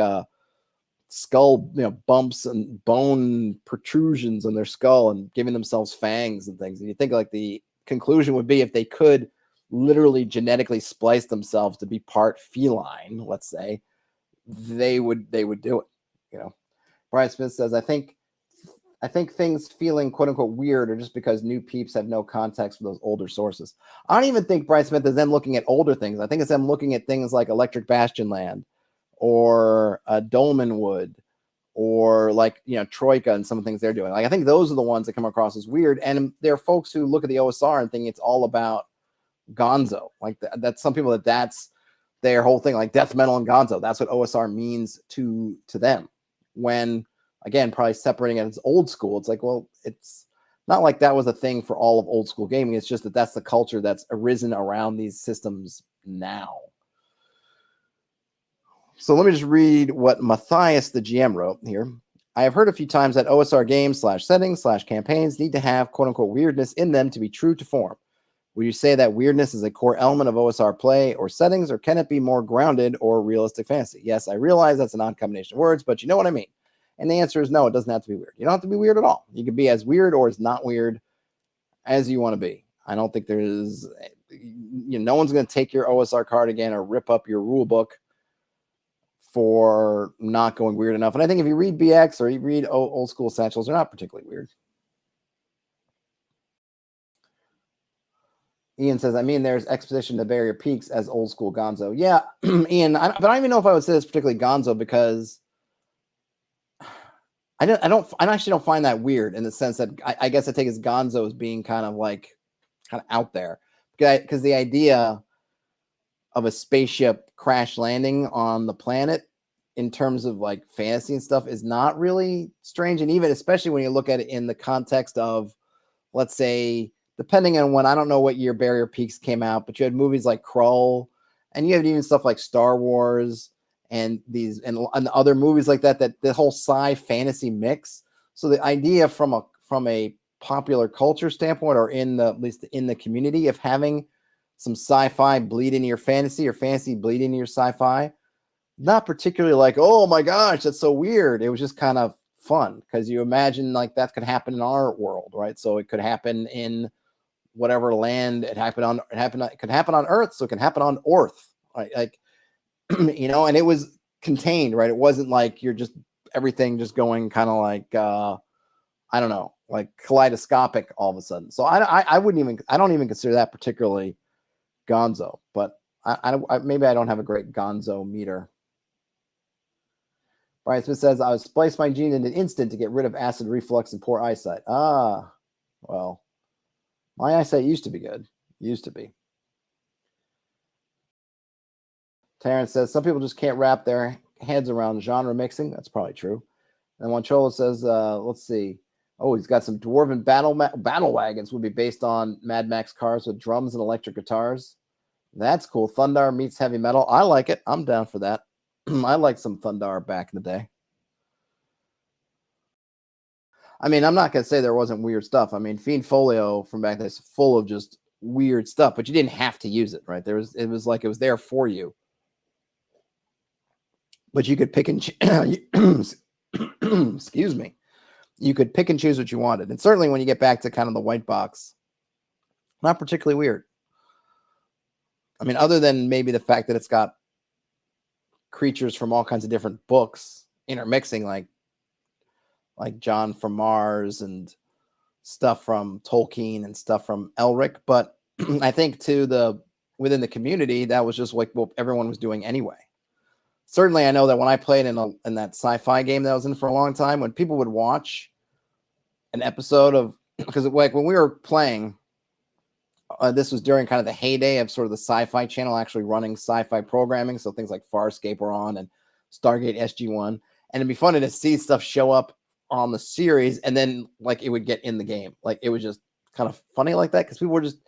S1: skull, bumps and bone protrusions in their skull and giving themselves fangs and things. And you think like the conclusion would be if they could literally genetically splice themselves to be part feline, let's say, they would do it. Brian Smith says, I think things feeling quote unquote weird are just because new peeps have no context for those older sources. I don't even think Brian Smith is then looking at older things. I think it's them looking at things like Electric Bastion Land or Dolmenwood or like, Troika and some of the things they're doing. Like, I think those are the ones that come across as weird. And there are folks who look at the OSR and think it's all about Gonzo. Like that's some people that's their whole thing, like death metal and Gonzo. That's what OSR means to them. When, again, probably separating it as old school. It's like, well, it's not like that was a thing for all of old school gaming. It's just that that's the culture that's arisen around these systems now. So let me just read what Matthias, the GM, wrote here. I have heard a few times that OSR games / settings / campaigns need to have quote unquote weirdness in them to be true to form. Would you say that weirdness is a core element of OSR play or settings, or can it be more grounded or realistic fantasy? Yes, I realize that's an odd combination of words, but you know what I mean. And the answer is no, it doesn't have to be weird. You don't have to be weird at all. You can be as weird or as not weird as you want to be. I don't think there's, no one's going to take your OSR card again or rip up your rule book for not going weird enough. And I think if you read BX or you read old school satchels, they're not particularly weird. Ian says, I mean, there's exposition to Barrier Peaks as old school Gonzo. Yeah, Ian, but I don't even know if I would say it's particularly Gonzo, because I actually don't find that weird in the sense that I guess I take as Gonzo as being kind of out there, because the idea of a spaceship crash landing on the planet in terms of like fantasy and stuff is not really strange. And even especially when you look at it in the context of, let's say, depending on when, I don't know what year Barrier Peaks came out, but you had movies like Krull, and you had even stuff like Star Wars and these and other movies like that the whole sci fantasy mix. So the idea from a popular culture standpoint, or at least in the community, of having some sci-fi bleed into your fantasy, or fantasy bleed into your sci-fi. Not particularly like, oh my gosh, that's so weird. It was just kind of fun because you imagine like that could happen in our world, right? So it could happen in whatever land it happened on. It could happen on Earth, so it can happen on Earth, right? Like, and it was contained, right? It wasn't like you're just everything just going kind of like I don't know, like kaleidoscopic all of a sudden. So I don't even consider that particularly gonzo, but I maybe I don't have a great gonzo meter. Brian Smith says, I would splice my gene in an instant to get rid of acid reflux and poor eyesight. Ah, well, my eyesight used to be good. Used to be. Terrence says, some people just can't wrap their heads around genre mixing. That's probably true. And Wanchola says, let's see. Oh, he's got some dwarven battle wagons would be based on Mad Max cars with drums and electric guitars. That's cool. Thundar meets heavy metal. I like it. I'm down for that. I like some Thundar back in the day. I mean, I'm not going to say there wasn't weird stuff. I mean, Fiend Folio from back then is full of just weird stuff, but you didn't have to use it, right? It was like it was there for you. But you could pick and excuse me. You could pick and choose what you wanted. And certainly when you get back to kind of the white box, not particularly weird. I mean, other than maybe the fact that it's got creatures from all kinds of different books intermixing, like John from Mars and stuff from Tolkien and stuff from Elric. But I think within the community, that was just like what everyone was doing anyway. Certainly, I know that when I played in that sci-fi game that I was in for a long time, when people would watch an episode of, because like when we were playing, this was during kind of the heyday of sort of the Sci-Fi Channel actually running sci-fi programming, so things like Farscape were on and Stargate SG-1, and it'd be funny to see stuff show up on the series, and then like it would get in the game. Like it was just kind of funny like that because people were just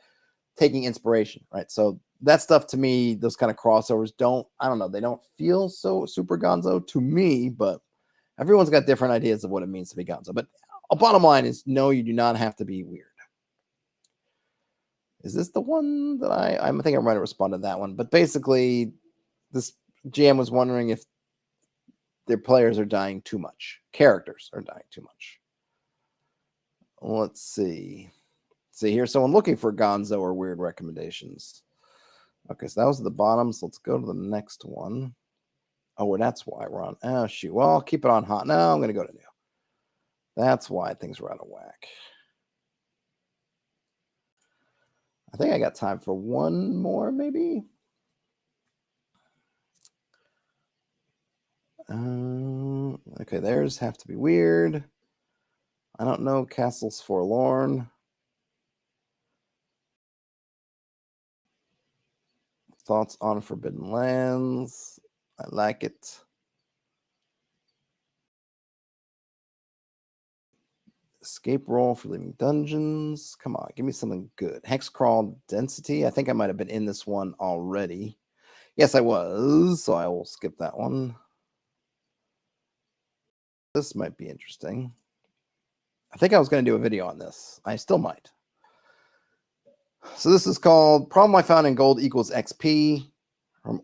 S1: taking inspiration, right? So that stuff to me, those kind of crossovers they don't feel so super gonzo to me, but everyone's got different ideas of what it means to be gonzo. But a bottom line is, no, you do not have to be weird. Is this the one that I think I might have responded to that one, but basically this GM was wondering if their players are dying too much. Characters are dying too much. Let's see. Here's someone looking for gonzo or weird recommendations. Okay, so that was the bottom. So let's go to the next one. Oh, well, that's why we're on. Oh, shoot. Well, I'll keep it on hot. No, I'm going to go to new. That's why things were out of whack. I think I got time for one more, maybe. Okay, theirs have to be weird. I don't know. Castles Forlorn. Thoughts on Forbidden Lands. I like it. Escape roll for leaving dungeons. Come on, give me something good. Hexcrawl Density. I think I might have been in this one already. Yes, I was, so I will skip that one. This might be interesting. I think I was going to do a video on this. I still might. So this is called Problem I Found in Gold equals XP from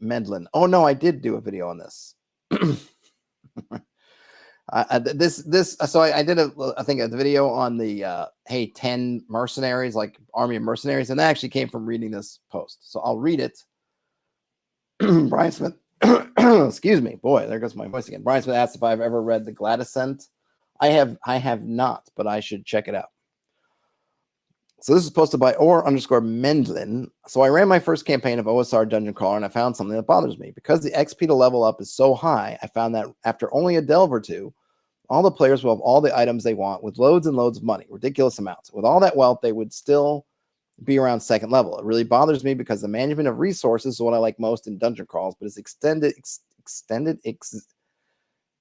S1: _Medlin. Oh, no, I did do a video on this. I did a video on the 10 mercenaries, like army of mercenaries, and that actually came from reading this post. So I'll read it. Brian Smith, excuse me, boy, there goes my voice again. Brian Smith asked if I've ever read the Gladyscent. I have not, but I should check it out. So this is posted by _Mendlin. So I ran my first campaign of OSR Dungeon Crawler, and I found something that bothers me. Because the XP to level up is so high, I found that after only a delve or two, all the players will have all the items they want with loads and loads of money, ridiculous amounts. With all that wealth, they would still be around second level. It really bothers me because the management of resources is what I like most in dungeon crawls, but it's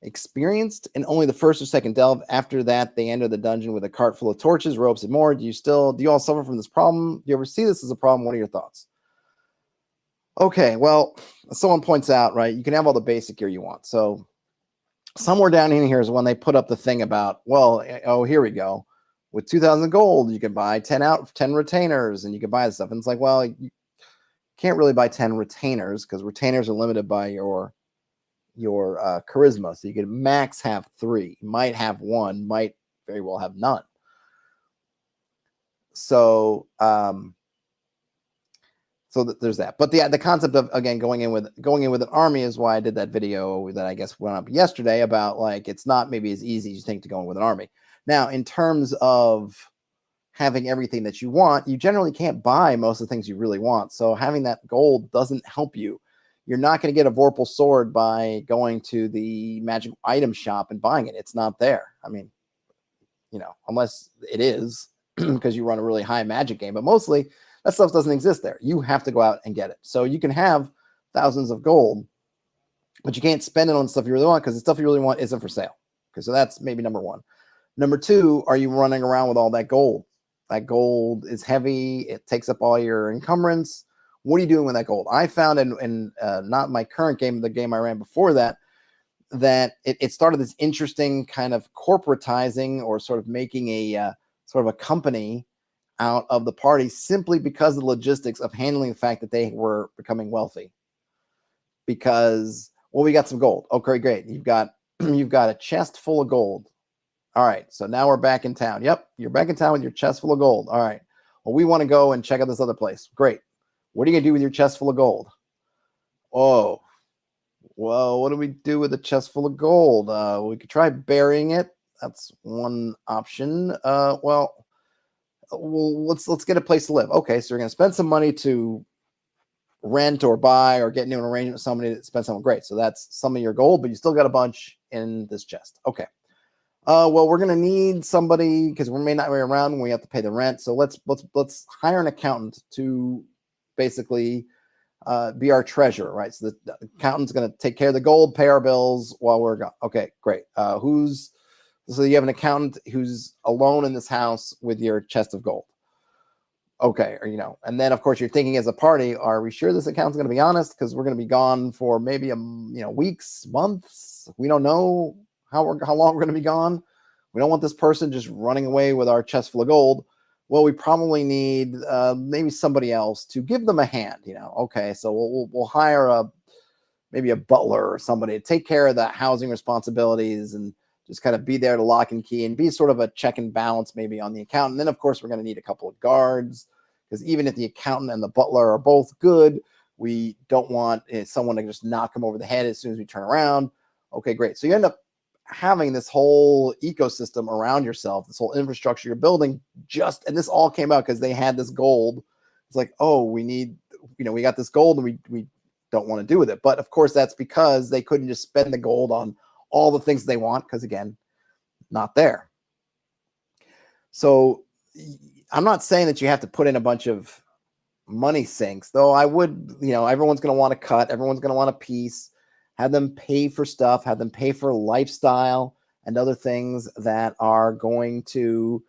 S1: experienced in only the first or second delve. After that, they enter the dungeon with a cart full of torches, ropes, and more. Do you all suffer from this problem? Do you ever see this as a problem? What are your thoughts? Okay, well, someone points out, right, you can have all the basic gear you want. So somewhere down in here is when they put up the thing about, well, oh, here we go. With 2,000 gold, you can buy 10 retainers, and you can buy this stuff. And it's like, well, you can't really buy 10 retainers because retainers are limited by your charisma. So you can max have 3. You might have 1, might very well have none. So there's that. But the concept of, again, going in with an army is why I did that video that I guess went up yesterday about, like, it's not maybe as easy as you think to go in with an army. Now, in terms of having everything that you want, you generally can't buy most of the things you really want. So having that gold doesn't help you. You're not going to get a Vorpal sword by going to the magic item shop and buying it. It's not there. I mean, unless it is because you run a really high magic game, but mostly that stuff doesn't exist there. You have to go out and get it. So you can have thousands of gold, but you can't spend it on stuff you really want because the stuff you really want isn't for sale. Okay, so that's maybe number 1. Number 2, are you running around with all that gold? That gold is heavy. It takes up all your encumbrance. What are you doing with that gold? I found in not my current game, the game I ran before that it started this interesting kind of corporatizing, or sort of making a sort of a company out of the party, simply because of the logistics of handling the fact that they were becoming wealthy. Because, well, we got some gold. Okay, great. You've got a chest full of gold. All right, so now we're back in town. Yep, you're back in town with your chest full of gold. All right. Well, we want to go and check out this other place. Great. What are you going to do with your chest full of gold? Oh, well, what do we do with a chest full of gold? We could try burying it. That's one option. Well, let's get a place to live. Okay, so you're going to spend some money to rent or buy or get into an arrangement with somebody to spend something. Great. So that's some of your gold, but you still got a bunch in this chest. Okay. Well, we're going to need somebody because we may not be around when we have to pay the rent. So let's hire an accountant to basically be our treasurer, right? So the accountant's going to take care of the gold, pay our bills while we're gone. Okay, great. So you have an accountant who's alone in this house with your chest of gold. Okay, and then of course you're thinking as a party, are we sure this accountant's going to be honest? Because we're going to be gone for maybe weeks, months. We don't know how long we're going to be gone. We don't want this person just running away with our chest full of gold. Well, we probably need maybe somebody else to give them a hand. Okay, so we'll hire maybe a butler or somebody to take care of the housing responsibilities and just kind of be there to lock and key and be sort of a check and balance maybe on the account. And then of course we're going to need a couple of guards, because even if the accountant and the butler are both good, we don't want someone to just knock them over the head as soon as we turn around. Okay, great. So you end up having this whole ecosystem around yourself, this whole infrastructure you're building, and this all came out because they had this gold. It's like, oh, we got this gold and we don't want to do with it. But of course, that's because they couldn't just spend the gold on all the things they want, because again, not there. So I'm not saying that you have to put in a bunch of money sinks, though I would, everyone's going to want a cut. Everyone's going to want a piece. Have them pay for stuff, have them pay for lifestyle and other things that are going to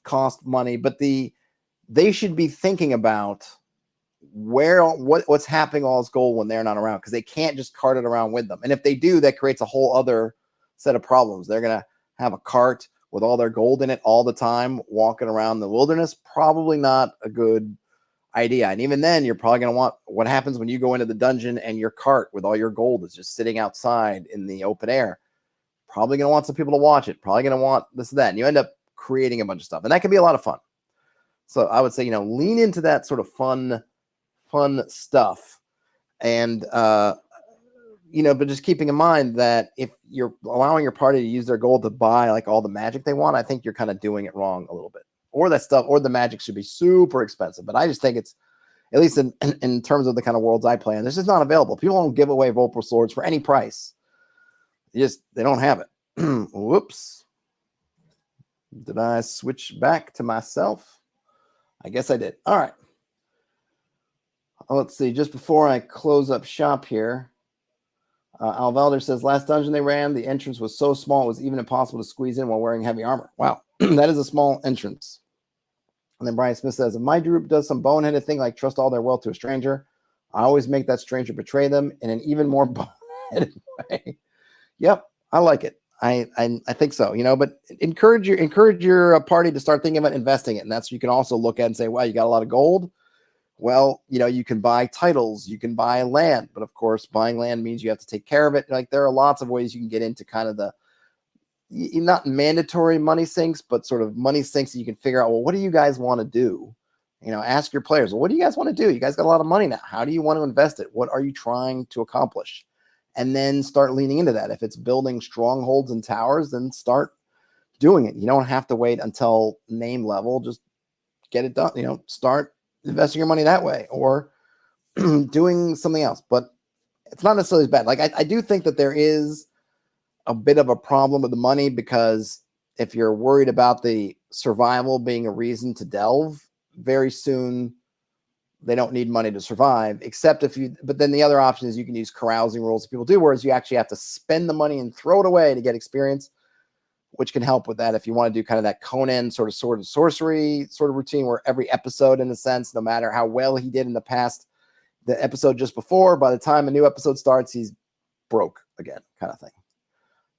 S1: cost money. But they should be thinking about what's happening all this gold when they're not around, because they can't just cart it around with them. And if they do, that creates a whole other set of problems. They're going to have a cart with all their gold in it all the time, walking around the wilderness. Probably not a good idea. And even then, you're probably going to want, what happens when you go into the dungeon and your cart with all your gold is just sitting outside in the open air? Probably going to want some people to watch it. Probably going to want this and that. And you end up creating a bunch of stuff. And that can be a lot of fun. So I would say, lean into that sort of fun stuff. And, but just keeping in mind that if you're allowing your party to use their gold to buy like all the magic they want, I think you're kind of doing it wrong a little bit. Or that stuff, or the magic should be super expensive. But I just think it's, at least in terms of the kind of worlds I play in, this is not available. People don't give away Vorpal swords for any price. They don't have it. Whoops. Did I switch back to myself? I guess I did. All right. Let's see. Just before I close up shop here, Alvalder says, last dungeon they ran, the entrance was so small it was even impossible to squeeze in while wearing heavy armor. Wow. That is a small entrance. And then Brian Smith says, if my group does some boneheaded thing like trust all their wealth to a stranger, I always make that stranger betray them in an even more boneheaded way. Yep. I like it. I think so, you know, but encourage your party to start thinking about investing it. And that's, you can also look at and say, well, you got a lot of gold. Well, you know, you can buy titles, you can buy land, but of course, buying land means you have to take care of it. Like, there are lots of ways you can get into kind of the not mandatory money sinks, but sort of money sinks that you can figure out, well, what do you guys want to do? You know, ask your players, well, what do you guys want to do? You guys got a lot of money now. How do you want to invest it? What are you trying to accomplish? And then start leaning into that. If it's building strongholds and towers, then start doing it. You don't have to wait until name level. Just get it done. You know, start investing your money that way, or doing something else. But it's not necessarily as bad. Like, I do think that there is a bit of a problem with the money, because if you're worried about the survival being a reason to delve, very soon they don't need money to survive, except if you, but then the other option is you can use carousing rules that people do, whereas you actually have to spend the money and throw it away to get experience, which can help with that if you want to do kind of that Conan sort of sword and sorcery sort of routine, where every episode, in a sense, no matter how well he did in the past, the episode just before, by the time a new episode starts, he's broke again, kind of thing.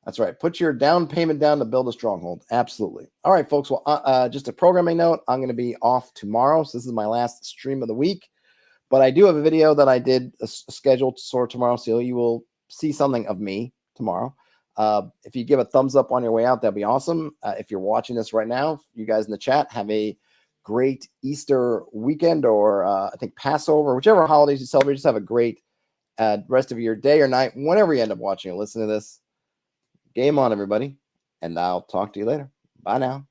S1: That's right. Put your down payment down to build a stronghold. Absolutely. All right, folks. Well, just a programming note. I'm going to be off tomorrow, so this is my last stream of the week. But I do have a video that I did scheduled for tomorrow, so you will see something of me tomorrow. If you give a thumbs up on your way out, that'd be awesome. If you're watching this right now, you guys in the chat, have a great Easter weekend, or I think Passover, whichever holidays you celebrate. Just have a great rest of your day or night, whenever you end up watching or listening to this. Game on, everybody, and I'll talk to you later. Bye now.